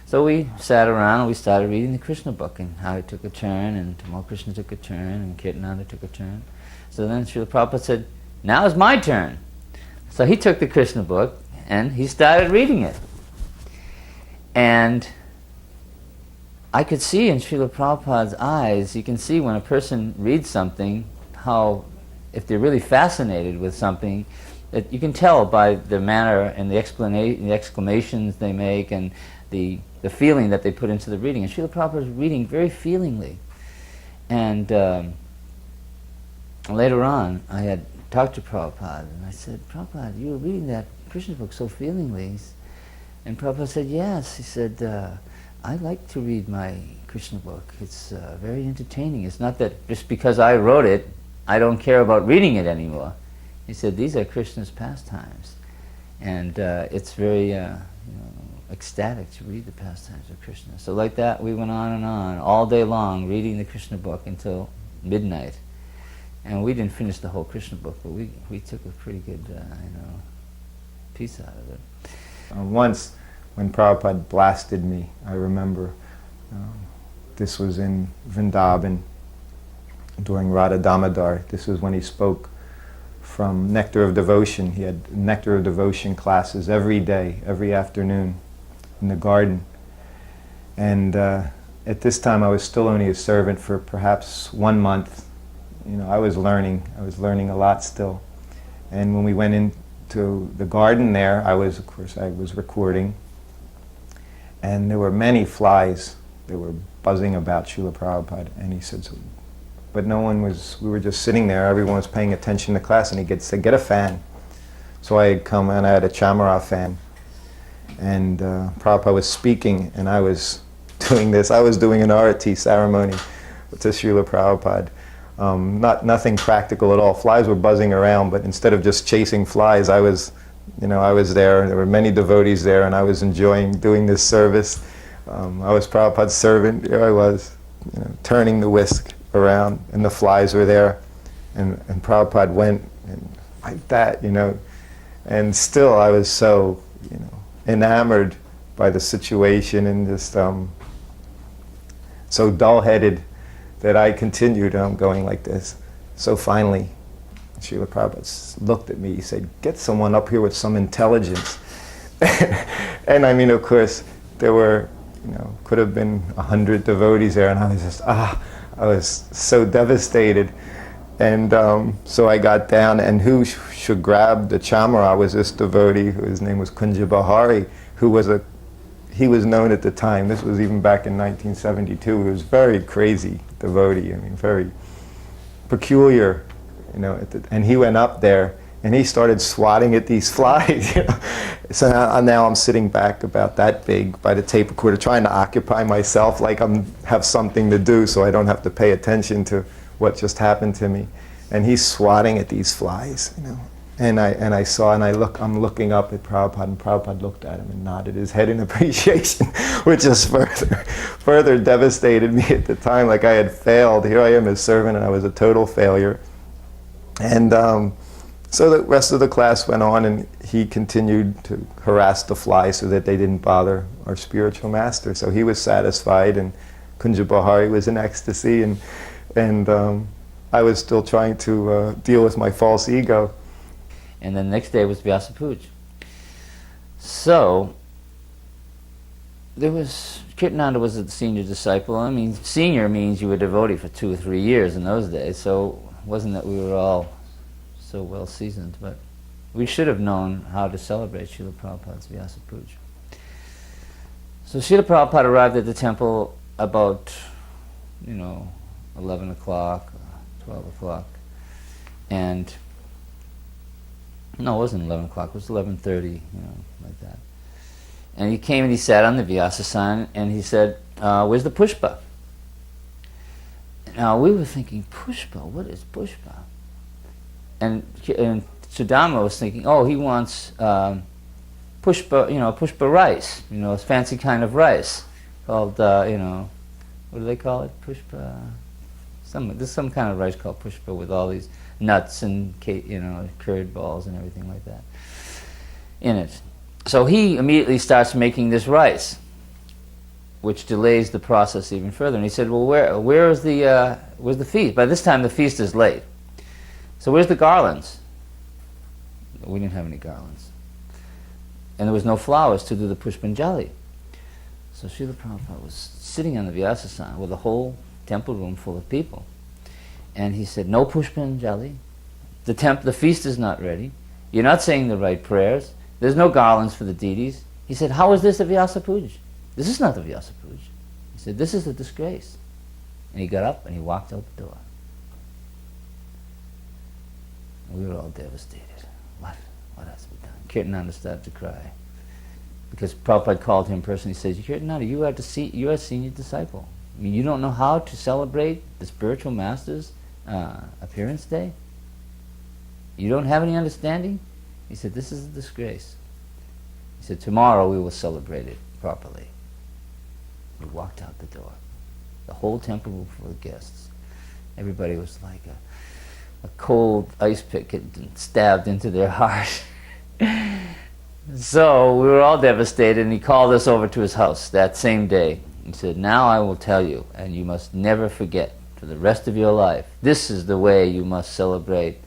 [SPEAKER 1] So we sat around and we started reading the Krishna book, and how it took a turn, and Tamal Krishna took a turn, and Kirtananda took a turn. So then Srila Prabhupada said, now is my turn. So he took the Krishna book and he started reading it. And I could see in Srila Prabhupada's eyes, you can see when a person reads something, how, if they're really fascinated with something, that you can tell by the manner and the exclamations they make and the feeling that they put into the reading. And Srila Prabhupada was reading very feelingly. And later on, I had talked to Prabhupada, and I said, Prabhupada, you were reading that Krishna book so feelingly. And Prabhupada said, yes. He said, I like to read my Krishna book. It's very entertaining. It's not that just because I wrote it, I don't care about reading it anymore. He said, these are Krishna's pastimes. And it's very ecstatic to read the pastimes of Krishna. So like that, we went on and on, all day long, reading the Krishna book until midnight. And we didn't finish the whole Krishna book, but we took a pretty good piece out of it.
[SPEAKER 3] Once, when Prabhupada blasted me, I remember, this was in Vrindavan during Radha Damodar. This was when he spoke from Nectar of Devotion. He had Nectar of Devotion classes every day, every afternoon in the garden. And at this time I was still only a servant for perhaps 1 month. I was learning a lot still. And when we went into the garden there, I was recording. And there were many flies that were buzzing about Srila Prabhupada. And he said, but no one was, we were just sitting there, everyone was paying attention to class, and he said, get a fan. So I had come and I had a chamara fan. And Prabhupada was speaking, and I was doing this. I was doing an arati ceremony to Srila Prabhupada. Nothing practical at all. Flies were buzzing around, but instead of just chasing flies, I was there. There were many devotees there, and I was enjoying doing this service. I was Prabhupada's servant. Here I was, turning the whisk around, and the flies were there, and Prabhupada went and like that, and still I was so, enamored by the situation and just so dull-headed that I continued, and I'm going like this. So finally, Srila Prabhupada looked at me, he said, get someone up here with some intelligence. And I mean, of course, there were, could have been 100 devotees there, and I was just, I was so devastated. And so I got down, and who should grab the chamara was this devotee, his name was Kunja Bahari, he was known at the time, this was even back in 1972, he was a very crazy devotee, very peculiar, and he went up there, and he started swatting at these flies, So now I'm sitting back about that big by the tape recorder, trying to occupy myself like I have something to do so I don't have to pay attention to what just happened to me. And he's swatting at these flies, And I'm looking up at Prabhupada, and Prabhupada looked at him and nodded his head in appreciation, which just further devastated me at the time, like I had failed. Here I am as servant, and I was a total failure. And so the rest of the class went on, and he continued to harass the flies so that they didn't bother our spiritual master. So he was satisfied, and Kunja Bahari was in ecstasy, and I was still trying to deal with my false ego.
[SPEAKER 1] And then the next day was Vyasa Puja. So, Kirtananda was a senior disciple. Senior means you were devotee for 2 or 3 years in those days, so it wasn't that we were all so well seasoned, but we should have known how to celebrate Srila Prabhupada's Vyasa Puja. So Srila Prabhupada arrived at the temple about, 11 o'clock, 12 o'clock, and no, it wasn't 11 o'clock, it was 11:30, like that. And he came and he sat on the Vyasasana, and he said, where's the Pushpa? Now we were thinking, Pushpa, what is Pushpa? And Sudama was thinking, he wants Pushpa, Pushpa rice, a fancy kind of rice called, what do they call it? Pushpa, there's some kind of rice called Pushpa with all these nuts and curd balls and everything like that in it. So he immediately starts making this rice, which delays the process even further. And he said, well, where's the feast? By this time the feast is late. So where's the garlands? We didn't have any garlands. And there was no flowers to do the Pushpanjali. So Srila Prabhupada was sitting on the Vyasasana with a whole temple room full of people. And he said, no Pushpanjali. The feast is not ready. You're not saying the right prayers. There's no garlands for the deities. He said, how is this a Vyasa Puja? This is not the Vyasa Puja. He said, this is a disgrace. And he got up and he walked out the door. And we were all devastated. What has to be done? Kirtananda started to cry. Because Prabhupada called him personally. He says, Kirtananda, you are a senior disciple. I mean, you don't know how to celebrate the spiritual master's appearance day? You don't have any understanding? He said, this is a disgrace. He said, tomorrow we will celebrate it properly. We walked out the door. The whole temple was full of guests. Everybody was like a cold ice pick had been stabbed into their heart. So we were all devastated, and he called us over to his house that same day. He said, now I will tell you, and you must never forget for the rest of your life, this is the way you must celebrate,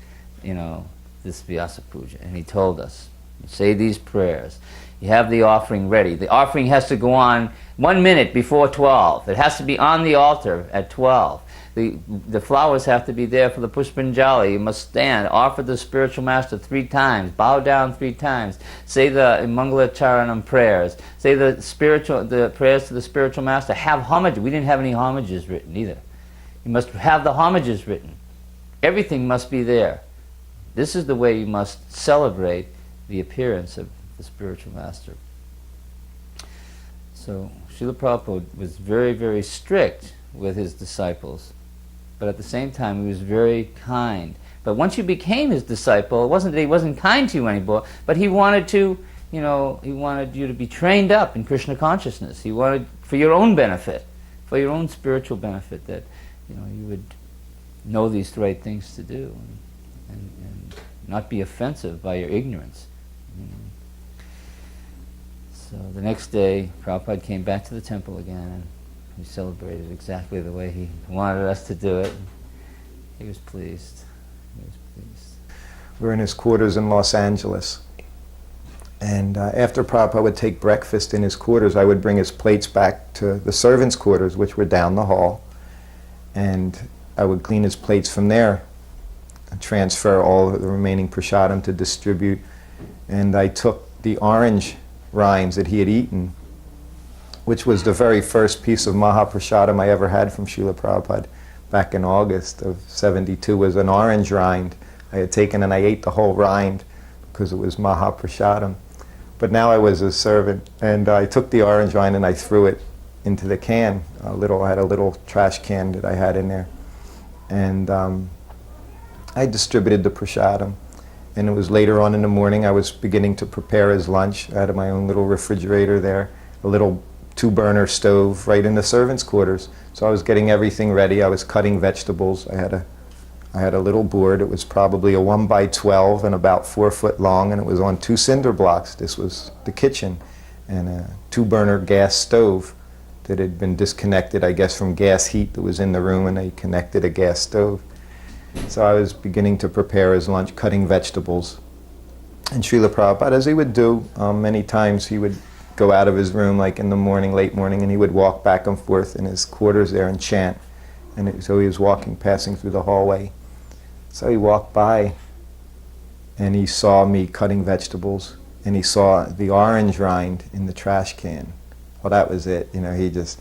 [SPEAKER 1] this Vyasa Puja. And he told us, say these prayers. You have the offering ready. The offering has to go on 1 minute before 12. It has to be on the altar at 12. The flowers have to be there for the Pushpanjali. You must stand, offer the spiritual master 3 times, bow down 3 times, say the Mangalacharanam prayers, say the prayers to the spiritual master. Have homage. We didn't have any homages written either. You must have the homages written. Everything must be there. This is the way you must celebrate the appearance of the spiritual master. So Srila Prabhupada was very, very strict with his disciples, but at the same time he was very kind. But once you became his disciple, it wasn't that he wasn't kind to you anymore, but he wanted to, he wanted you to be trained up in Krishna consciousness. He wanted, for your own benefit, for your own spiritual benefit, that you would know these right things to do and not be offensive by your ignorance. So the next day, Prabhupada came back to the temple again, and we celebrated exactly the way he wanted us to do it. He was pleased.
[SPEAKER 3] We were in his quarters in Los Angeles. And after Prabhupada would take breakfast in his quarters, I would bring his plates back to the servants' quarters, which were down the hall. And I would clean his plates from there and transfer all of the remaining prasadam to distribute. And I took the orange rinds that he had eaten, which was the very first piece of Mahaprasadam I ever had from Srila Prabhupada back in August of '72, was an orange rind. I had taken and I ate the whole rind because it was Mahaprasadam. But now I was a servant, and I took the orange rind and I threw it into the can. I had a little trash can that I had in there. And I distributed the prasadam. And it was later on in the morning, I was beginning to prepare his lunch. I had my own little refrigerator there, a little 2-burner stove right in the servants' quarters. So I was getting everything ready. I was cutting vegetables. I had a little board. It was probably a 1x12 and about 4 foot long, and it was on 2 cinder blocks. This was the kitchen, and a 2-burner gas stove that had been disconnected, I guess, from gas heat that was in the room, and they connected a gas stove. So I was beginning to prepare his lunch, cutting vegetables. And Srila Prabhupada, as he would do many times, he would go out of his room like in the morning, late morning, and he would walk back and forth in his quarters there and chant. And so he was passing through the hallway. So he walked by, and he saw me cutting vegetables, and he saw the orange rind in the trash can. Well, that was it. He just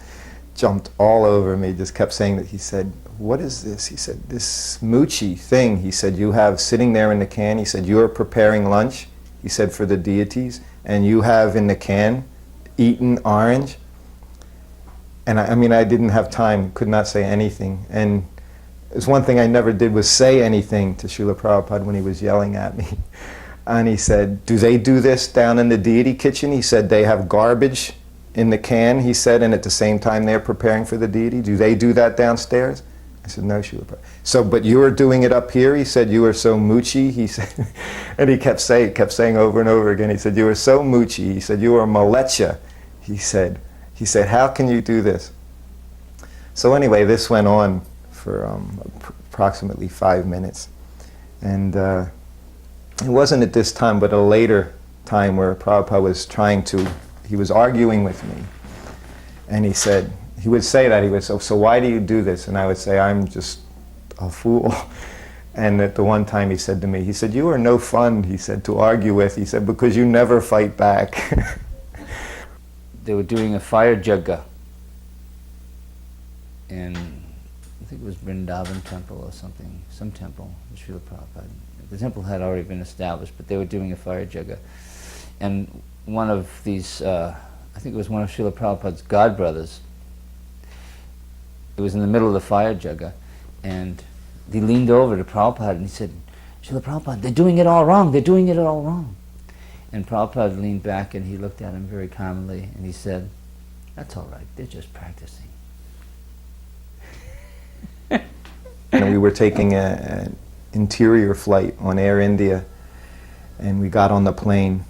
[SPEAKER 3] jumped all over me, just kept saying that. He said, what is this? He said, this moochie thing, he said, you have sitting there in the can. He said, you are preparing lunch, he said, for the deities, and you have in the can eaten orange. And I didn't have time, could not say anything. And there's one thing I never did was say anything to Srila Prabhupada when he was yelling at me. And he said, do they do this down in the deity kitchen? He said, they have garbage in the can, he said, and at the same time they're preparing for the deity. Do they do that downstairs? I said, no, Srila Prabhupada. So, but you are doing it up here? He said, you are so moochie. He said, and he kept saying over and over again, he said, you are so moochie. He said, you are malecha. He said, how can you do this? So anyway, this went on for approximately 5 minutes. And it wasn't at this time, but a later time where Prabhupada was he was arguing with me. And he would say that, so why do you do this? And I would say, I'm a fool. And at the one time he said to me, he said, "You are no fun," he said, "to argue with." He said, "because you never fight back."
[SPEAKER 1] They were doing a fire jagga in, I think it was Vrindavan temple or something, some temple in Srila Prabhupada. The temple had already been established, but they were doing a fire jagga. And one of these, I think it was one of Srila Prabhupada's godbrothers, it was in the middle of the fire jagga, and he leaned over to Prabhupada and he said, "Srila Prabhupada, they're doing it all wrong, they're doing it all wrong." And Prabhupada leaned back and he looked at him very calmly and he said, "That's all right, they're just practicing."
[SPEAKER 3] And we were taking an interior flight on Air India, and we got on the plane,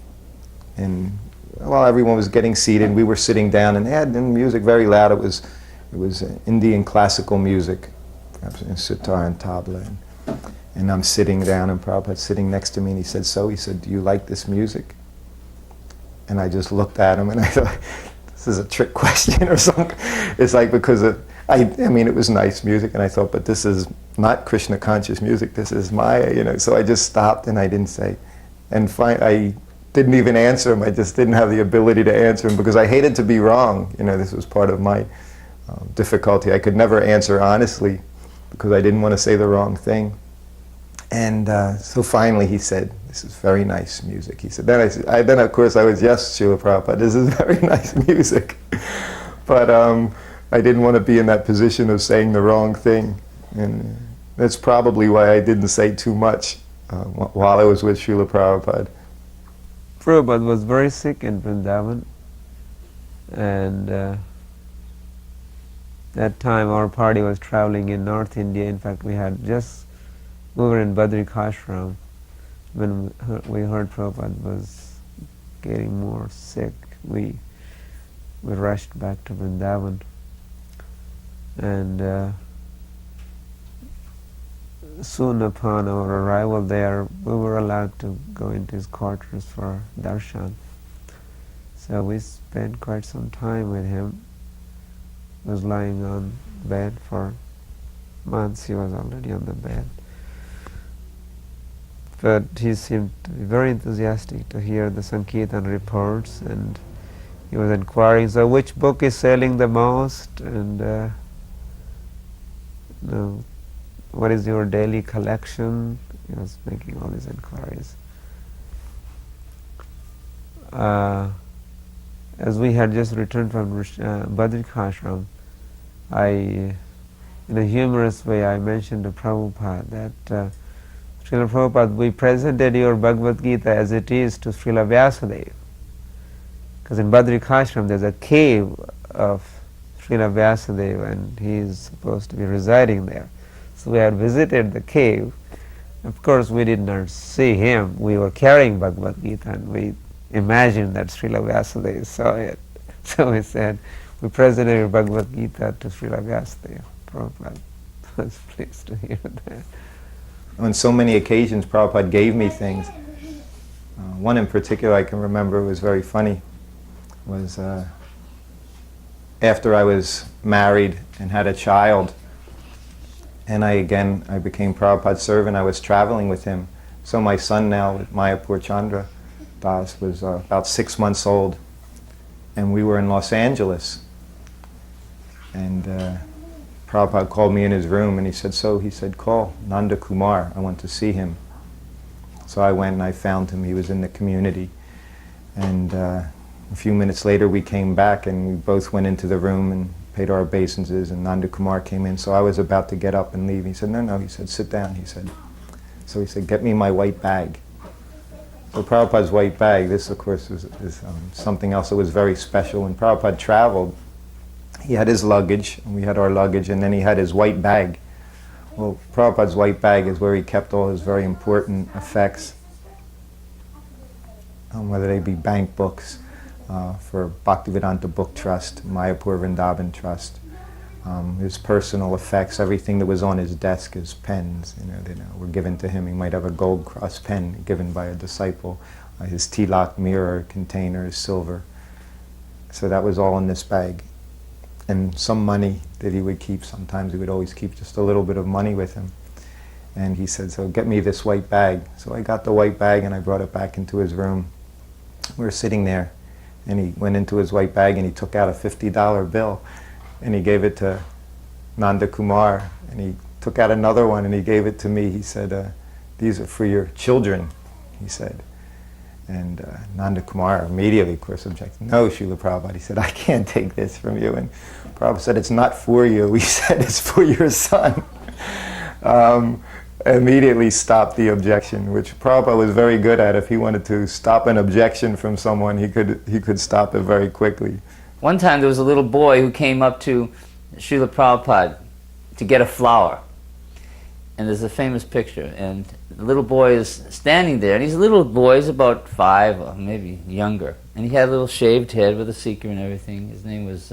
[SPEAKER 3] and while everyone was getting seated, we were sitting down, and they had the music very loud. It was Indian classical music, perhaps in sitar and tabla. And I'm sitting down, and Prabhupada's sitting next to me, and he said, "So," he said, "do you like this music?" And I just looked at him, and I thought, this is a trick question or something. It's like, because I mean, it was nice music, and I thought, but this is not Krishna conscious music, this is Maya, you know. So I just stopped, and I didn't say. And I didn't even answer him. I just didn't have the ability to answer him, because I hated to be wrong. You know, this was part of my difficulty. I could never answer honestly, because I didn't want to say the wrong thing. And so finally he said, "This is very nice music." He said. Then of course I was, "Yes, Srila Prabhupada, this is very nice music." But I didn't want to be in that position of saying the wrong thing. And that's probably why I didn't say too much while I was with Srila Prabhupada.
[SPEAKER 2] Prabhupada was very sick in Vrindavan, and that time our party was traveling in North India. In fact, we were in Badrikashram when we heard Prabhupada was getting more sick. We rushed back to Vrindavan, and soon upon our arrival there, we were allowed to go into his quarters for darshan. So we spent quite some time with him. He was lying on bed for months. He was already on the bed. But he seemed to be very enthusiastic to hear the Sankirtan reports, and he was inquiring, "So which book is selling the most? And what is your daily collection?" He was making all these inquiries. As we had just returned from Badrikashram, in a humorous way, I mentioned to Prabhupada that Srila Prabhupada, we presented your Bhagavad Gita as it is to Srila Vyasadeva. Because in Badrikashram there's a cave of Srila Vyasadeva, and he is supposed to be residing there. So we had visited the cave. Of course, we did not see him. We were carrying Bhagavad Gita, and we imagined that Srila Vyasadeva saw it. So we said, "We presented your Bhagavad Gita to Srila Vyasadeva." Prabhupada was pleased to hear that.
[SPEAKER 3] On so many occasions, Prabhupada gave me things. One in particular I can remember was very funny. Was after I was married and had a child, and I became Prabhupada's servant. I was traveling with him. So my son now, with Mayapur Chandra Das, was about 6 months old, and we were in Los Angeles. And Prabhupada called me in his room, and he said, "Call Nanda Kumar, I want to see him." So I went and I found him. He was in the community. And a few minutes later we came back, and we both went into the room and paid our obeisances, and Nanda Kumar came in. So I was about to get up and leave. He said, "No," he said, "sit down," he said. So he said, "Get me my white bag." So Prabhupada's white bag, this of course is something else that was very special. When Prabhupada traveled, he had his luggage, and we had our luggage, and then he had his white bag. Well, Prabhupada's white bag is where he kept all his very important effects, whether they be bank books for Bhaktivedanta Book Trust, Mayapur Vrindavan Trust, his personal effects, everything that was on his desk, his pens, were given to him. He might have a gold cross pen given by a disciple, his tilak mirror container, his silver. So that was all in this bag. And some money that he would keep. Sometimes he would always keep just a little bit of money with him. And he said, so get me this white bag. So I got the white bag and I brought it back into his room. We were sitting there, and he went into his white bag and he took out a $50 bill and he gave it to Nanda Kumar, and he took out another one and he gave it to me. He said, these are for your children, he said. And Nanda Kumar immediately, of course, objected. No, Srila Prabhupada. He said, I can't take this from you. And Prabhupada said, it's not for you. He said, it's for your son. Immediately stopped the objection, which Prabhupada was very good at. If he wanted to stop an objection from someone, he could stop it very quickly.
[SPEAKER 1] One time there was a little boy who came up to Srila Prabhupada to get a flower. And there's a famous picture, and the little boy is standing there, and he's a little boy, he's about 5 or maybe younger, and he had a little shaved head with a seeker and everything. His name was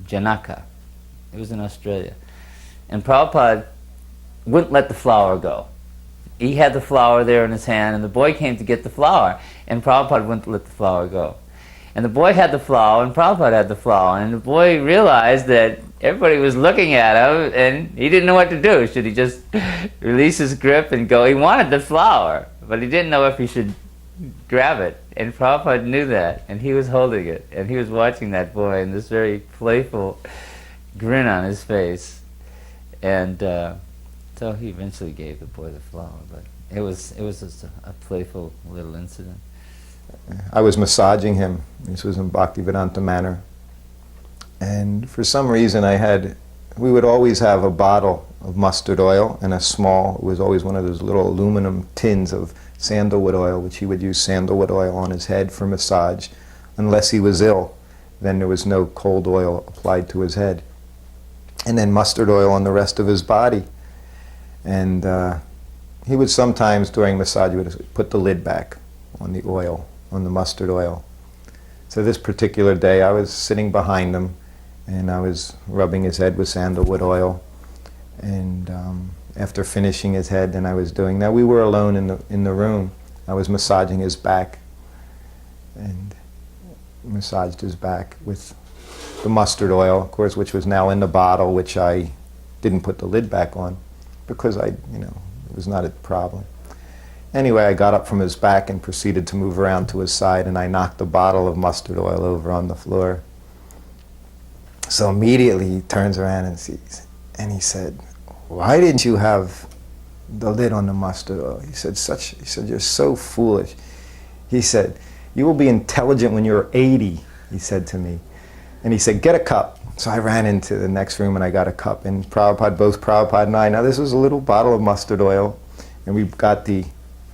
[SPEAKER 1] Janaka. It was in Australia. And Prabhupada wouldn't let the flower go. He had the flower there in his hand, and the boy came to get the flower, and Prabhupada wouldn't let the flower go. And the boy had the flower, and Prabhupada had the flower, and the boy realized that everybody was looking at him, and he didn't know what to do. Should he just release his grip and go? He wanted the flower, but he didn't know if he should grab it. And Prabhupada knew that, and he was holding it, and he was watching that boy, and this very playful grin on his face. And so he eventually gave the boy the flower, but it was just a playful little incident.
[SPEAKER 3] I was massaging him. This was in Bhaktivedanta Manor. And for some reason we would always have a bottle of mustard oil and it was always one of those little aluminum tins of sandalwood oil, which he would use sandalwood oil on his head for massage, unless he was ill. Then there was no cold oil applied to his head. And then mustard oil on the rest of his body. And he would sometimes, during massage, he would put the lid back on the oil, on the mustard oil. So this particular day, I was sitting behind him, and I was rubbing his head with sandalwood oil. And after finishing his head, then I was doing that. We were alone in the room. I was massaging his back, and massaged his back with the mustard oil, of course, which was now in the bottle, which I didn't put the lid back on because it was not a problem. Anyway, I got up from his back and proceeded to move around to his side, and I knocked the bottle of mustard oil over on the floor. So immediately he turns around and sees, and he said, "Why didn't you have the lid on the mustard oil?" He said, "You're so foolish." He said, "You will be intelligent when you're 80, he said to me. And he said, "Get a cup." So I ran into the next room and I got a cup. And Prabhupada, both Prabhupada and I, now this was a little bottle of mustard oil, and we got the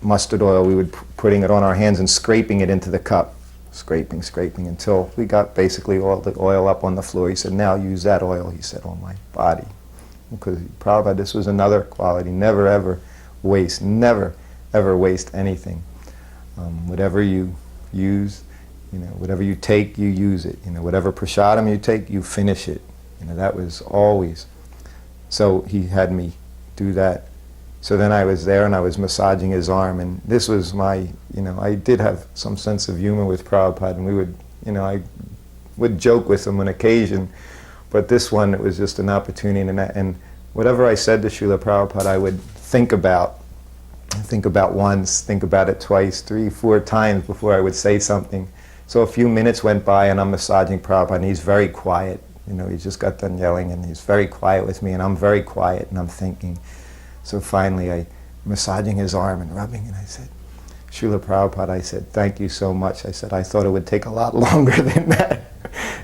[SPEAKER 3] mustard oil, we would putting it on our hands and scraping it into the cup. Scraping, until we got basically all the oil up on the floor. He said, "Now use that oil," he said, "on my body." Because Prabhupada, this was another quality, never ever waste, never ever waste anything. Whatever you use, whatever you take, you use it. Whatever prasadam you take, you finish it. That was always. So he had me do that. So then I was there and I was massaging his arm, and this was my, I did have some sense of humor with Prabhupada, and we would, I would joke with him on occasion, but this one, it was just an opportunity, and whatever I said to Srila Prabhupada, I would think about once, think about it twice, 3, 4 times before I would say something. So a few minutes went by and I'm massaging Prabhupada, and he's very quiet. He just got done yelling, and he's very quiet with me, and I'm very quiet, and I'm thinking. So finally, I massaging his arm and rubbing, and I said, "Srila Prabhupada," I said, "thank you so much." I said, "I thought it would take a lot longer than that."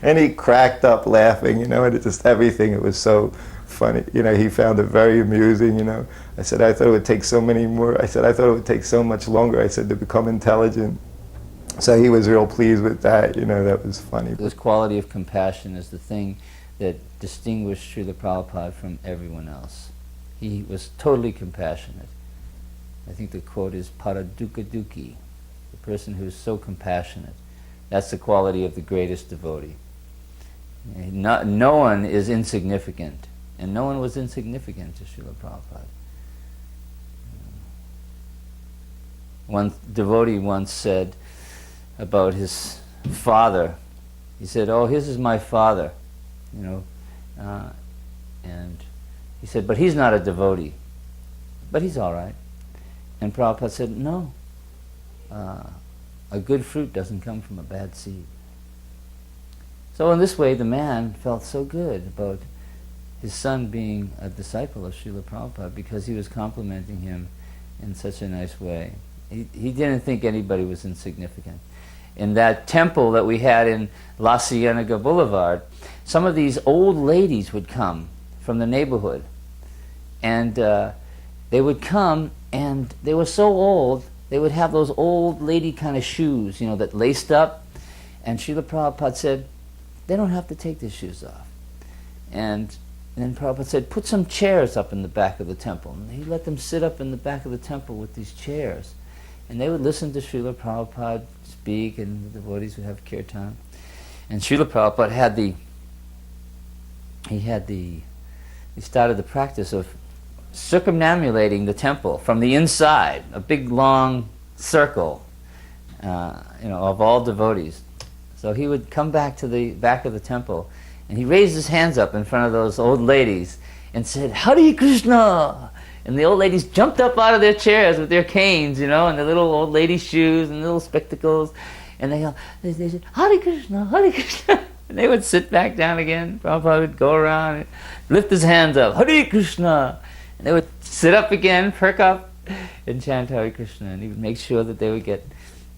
[SPEAKER 3] And he cracked up laughing, and it just everything, it was so funny. He found it very amusing, I said, "I thought it would take so many more." I said, "I thought it would take so much longer," I said, "to become intelligent." So he was real pleased with that, that was funny.
[SPEAKER 1] This quality of compassion is the thing that distinguished Srila Prabhupada from everyone else. He was totally compassionate. I think the quote is "Paraduka Duki," the person who is so compassionate. That's the quality of the greatest devotee. No one is insignificant, and no one was insignificant to Srila Prabhupada. One devotee once said about his father, he said, "Oh, his is my father," and he said, "But he's not a devotee." but he's all right. And Prabhupada said, no, a good fruit doesn't come from a bad seed. So in this way, the man felt so good about his son being a disciple of Srila Prabhupada because he was complimenting him in such a nice way. He didn't think anybody was insignificant. In that temple that we had in La Cienega Boulevard, some of these old ladies would come from the neighborhood. And they would come, and they were so old, they would have those old lady kind of shoes, you know, that laced up. And Srila Prabhupada said, they don't have to take their shoes off. And then Prabhupada said, put some chairs up in the back of the temple. And he let them sit up in the back of the temple with these chairs. And they would listen to Srila Prabhupada speak, and the devotees would have kirtan. And Srila Prabhupada he started the practice of circumambulating the temple from the inside, a big long circle, of all devotees. So he would come back to the back of the temple, and he raised his hands up in front of those old ladies and said, Hare Krishna! And the old ladies jumped up out of their chairs with their canes, and their little old lady shoes and little spectacles, and they said, Hare Krishna, Hare Krishna! And they would sit back down again. Prabhupada would go around and lift his hands up, Hare Krishna! And they would sit up again, perk up, and chant Hare Krishna. And he would make sure that they would get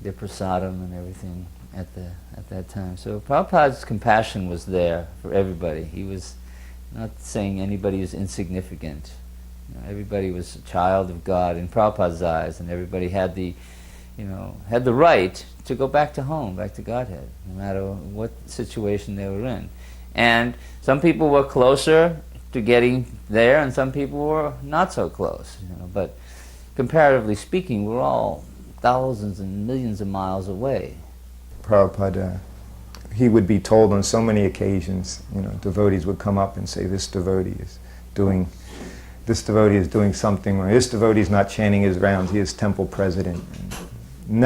[SPEAKER 1] their prasadam and everything at that time. So Prabhupada's compassion was there for everybody. He was not saying anybody is insignificant. Everybody was a child of God in Prabhupada's eyes, and everybody had the right to go back to home, back to Godhead, no matter what situation they were in. And some people were closer to getting there, and some people were not so close. But comparatively speaking, we're all thousands and millions of miles away.
[SPEAKER 3] Prabhupada, he would be told on so many occasions, devotees would come up and say, this devotee is doing something wrong. This devotee is not chanting his rounds, he is temple president. And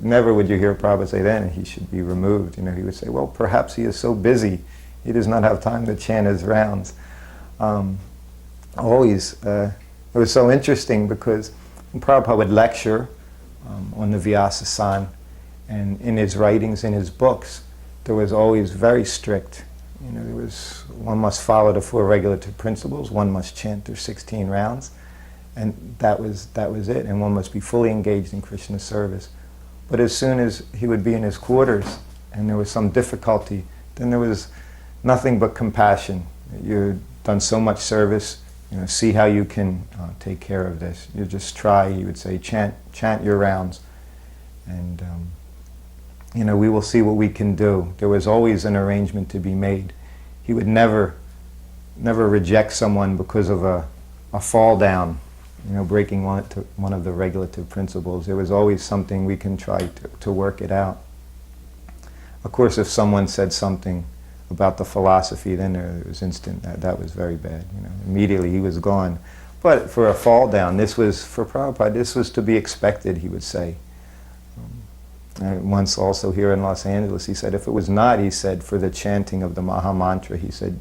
[SPEAKER 3] never would you hear Prabhupada say that he should be removed. He would say, well, perhaps he is so busy, he does not have time to chant his rounds. It was so interesting because Prabhupada would lecture on the Vyasa-san, and in his writings, in his books, there was always very strict. One must follow the 4 regulative principles, one must chant their 16 rounds, and that was it, and one must be fully engaged in Krishna service. But as soon as he would be in his quarters and there was some difficulty, then there was nothing but compassion. You've done so much service, see how you can take care of this. You just try, he would say, chant your rounds, and we will see what we can do. There was always an arrangement to be made. He would never reject someone because of a fall down, breaking one of the regulative principles. There was always something we can try to work it out. Of course, if someone said something about the philosophy, then there was instant, that was very bad. Immediately he was gone. But for a fall down, for Prabhupada, this was to be expected, he would say. Once also here in Los Angeles, he said, if it was not, he said, for the chanting of the Maha Mantra, he said,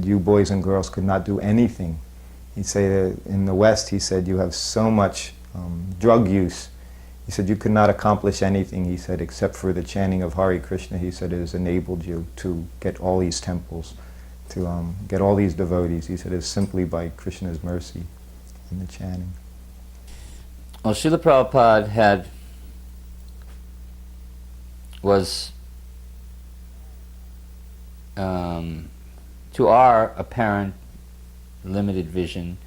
[SPEAKER 3] you boys and girls could not do anything. He'd say that in the West, he said, you have so much drug use. He said, you could not accomplish anything, he said, except for the chanting of Hare Krishna. He said, it has enabled you to get all these temples, to get all these devotees. He said, it's simply by Krishna's mercy in the chanting.
[SPEAKER 1] Well, Srila Prabhupada was, to our apparent limited vision,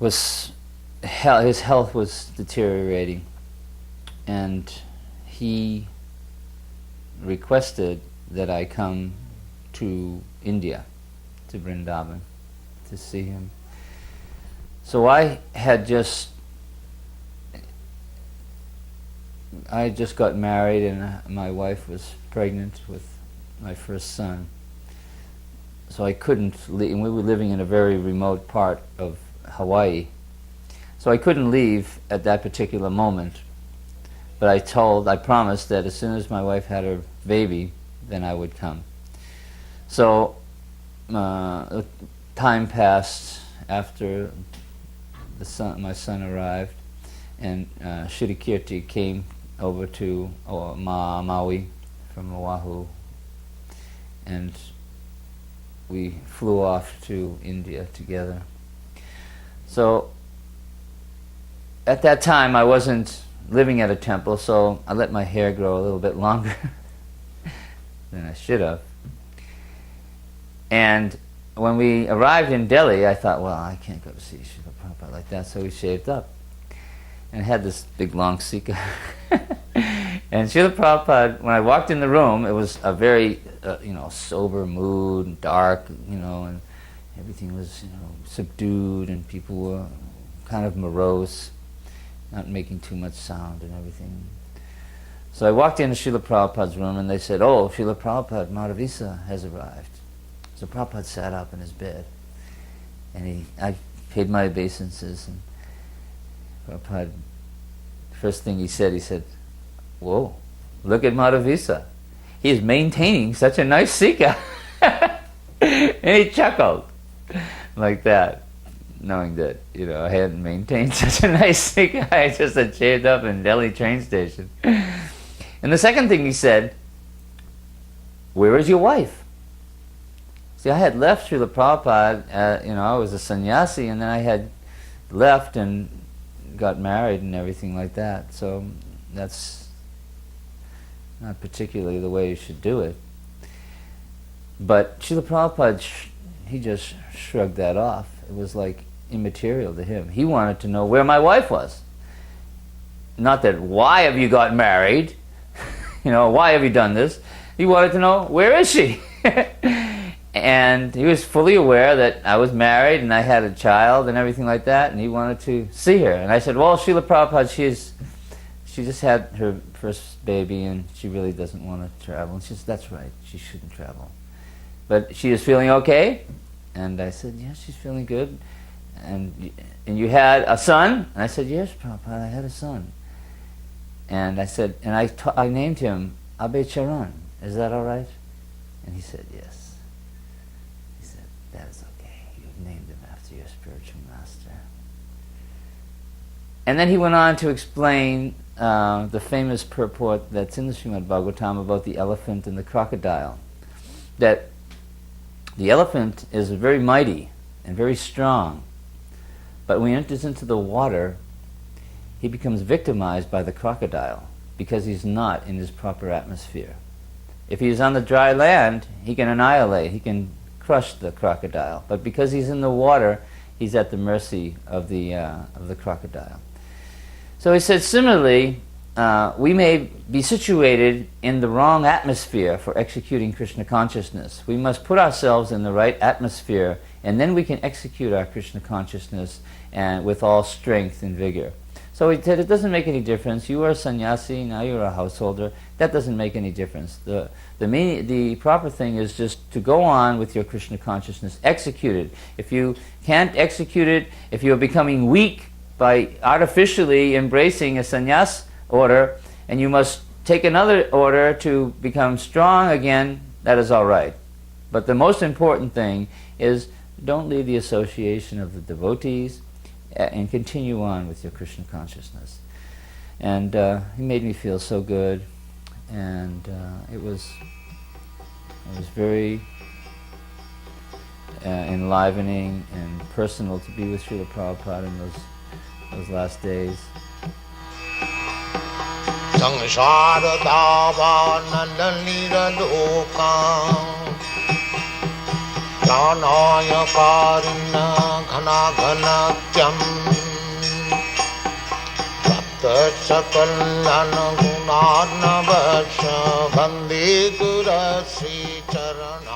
[SPEAKER 1] his health was deteriorating, and he requested that I come to India, to Vrindavan, to see him. So I just got married, and my wife was pregnant with my first son. So I couldn't leave, and we were living in a very remote part of Hawaii. So I couldn't leave at that particular moment. But I promised that as soon as my wife had her baby, then I would come. So time passed, after my son arrived, and Shri Kirti came over to Maui from Oahu, and we flew off to India together. So at that time I wasn't living at a temple, so I let my hair grow a little bit longer than I should have. And when we arrived in Delhi, I thought, well, I can't go to see Srila Prabhupada like that, so we shaved up. And I had this big long sikha. And Srila Prabhupada, when I walked in the room, it was a very, sober mood, dark, and everything was, subdued, and people were kind of morose, not making too much sound and everything. So I walked into Srila Prabhupada's room, and they said, oh, Srila Prabhupada, Madhu dvisa has arrived. So Prabhupada sat up in his bed, and I paid my obeisances, and Prabhupada, first thing he said, whoa, look at Madhu dvisa. He is maintaining such a nice sikha. And he chuckled like that, knowing that, I hadn't maintained such a nice sikha. I just had shaved up in Delhi train station. And the second thing he said, where is your wife? See, I had left Srila Prabhupada, I was a sannyasi, and then I had left and got married and everything like that. So that's not particularly the way you should do it. But Srila Prabhupada, he just shrugged that off. It was like immaterial to him. He wanted to know where my wife was. Not that, why have you got married? Why have you done this? He wanted to know, where is she? And he was fully aware that I was married and I had a child and everything like that, and he wanted to see her. And I said, well, Srila Prabhupada, she just had her first baby and she really doesn't want to travel. And she said, that's right, she shouldn't travel. But she is feeling okay? And I said, yes, she's feeling good. And you had a son? And I said, yes, Prabhupada, I had a son. And I said, and I named him Abhay Charan. Is that all right? And he said, yes. He said, that is okay. You've named him after your spiritual master. And then he went on to explain the famous purport that's in the Srimad Bhagavatam about the elephant and the crocodile. That the elephant is very mighty and very strong, but when he enters into the water, he becomes victimized by the crocodile because he's not in his proper atmosphere. If he's on the dry land, he can annihilate, he can crush the crocodile. But because he's in the water, he's at the mercy of the crocodile. So he said, similarly, we may be situated in the wrong atmosphere for executing Krishna consciousness. We must put ourselves in the right atmosphere, and then we can execute our Krishna consciousness and with all strength and vigor. So he said, it doesn't make any difference. You are a sannyasi, now you're a householder. That doesn't make any difference. The proper thing is just to go on with your Krishna consciousness, execute it. If you can't execute it, if you're becoming weak by artificially embracing a sannyas order, and you must take another order to become strong again, that is all right. But the most important thing is don't leave the association of the devotees, and continue on with your Krishna consciousness. And he made me feel so good, and it was very enlivening and personal to be with Srila Prabhupada in those last days.
[SPEAKER 6] Pranaya karina ghana ghanatyam Prapta sakalana gunarna vaksha Bandi gura sri charana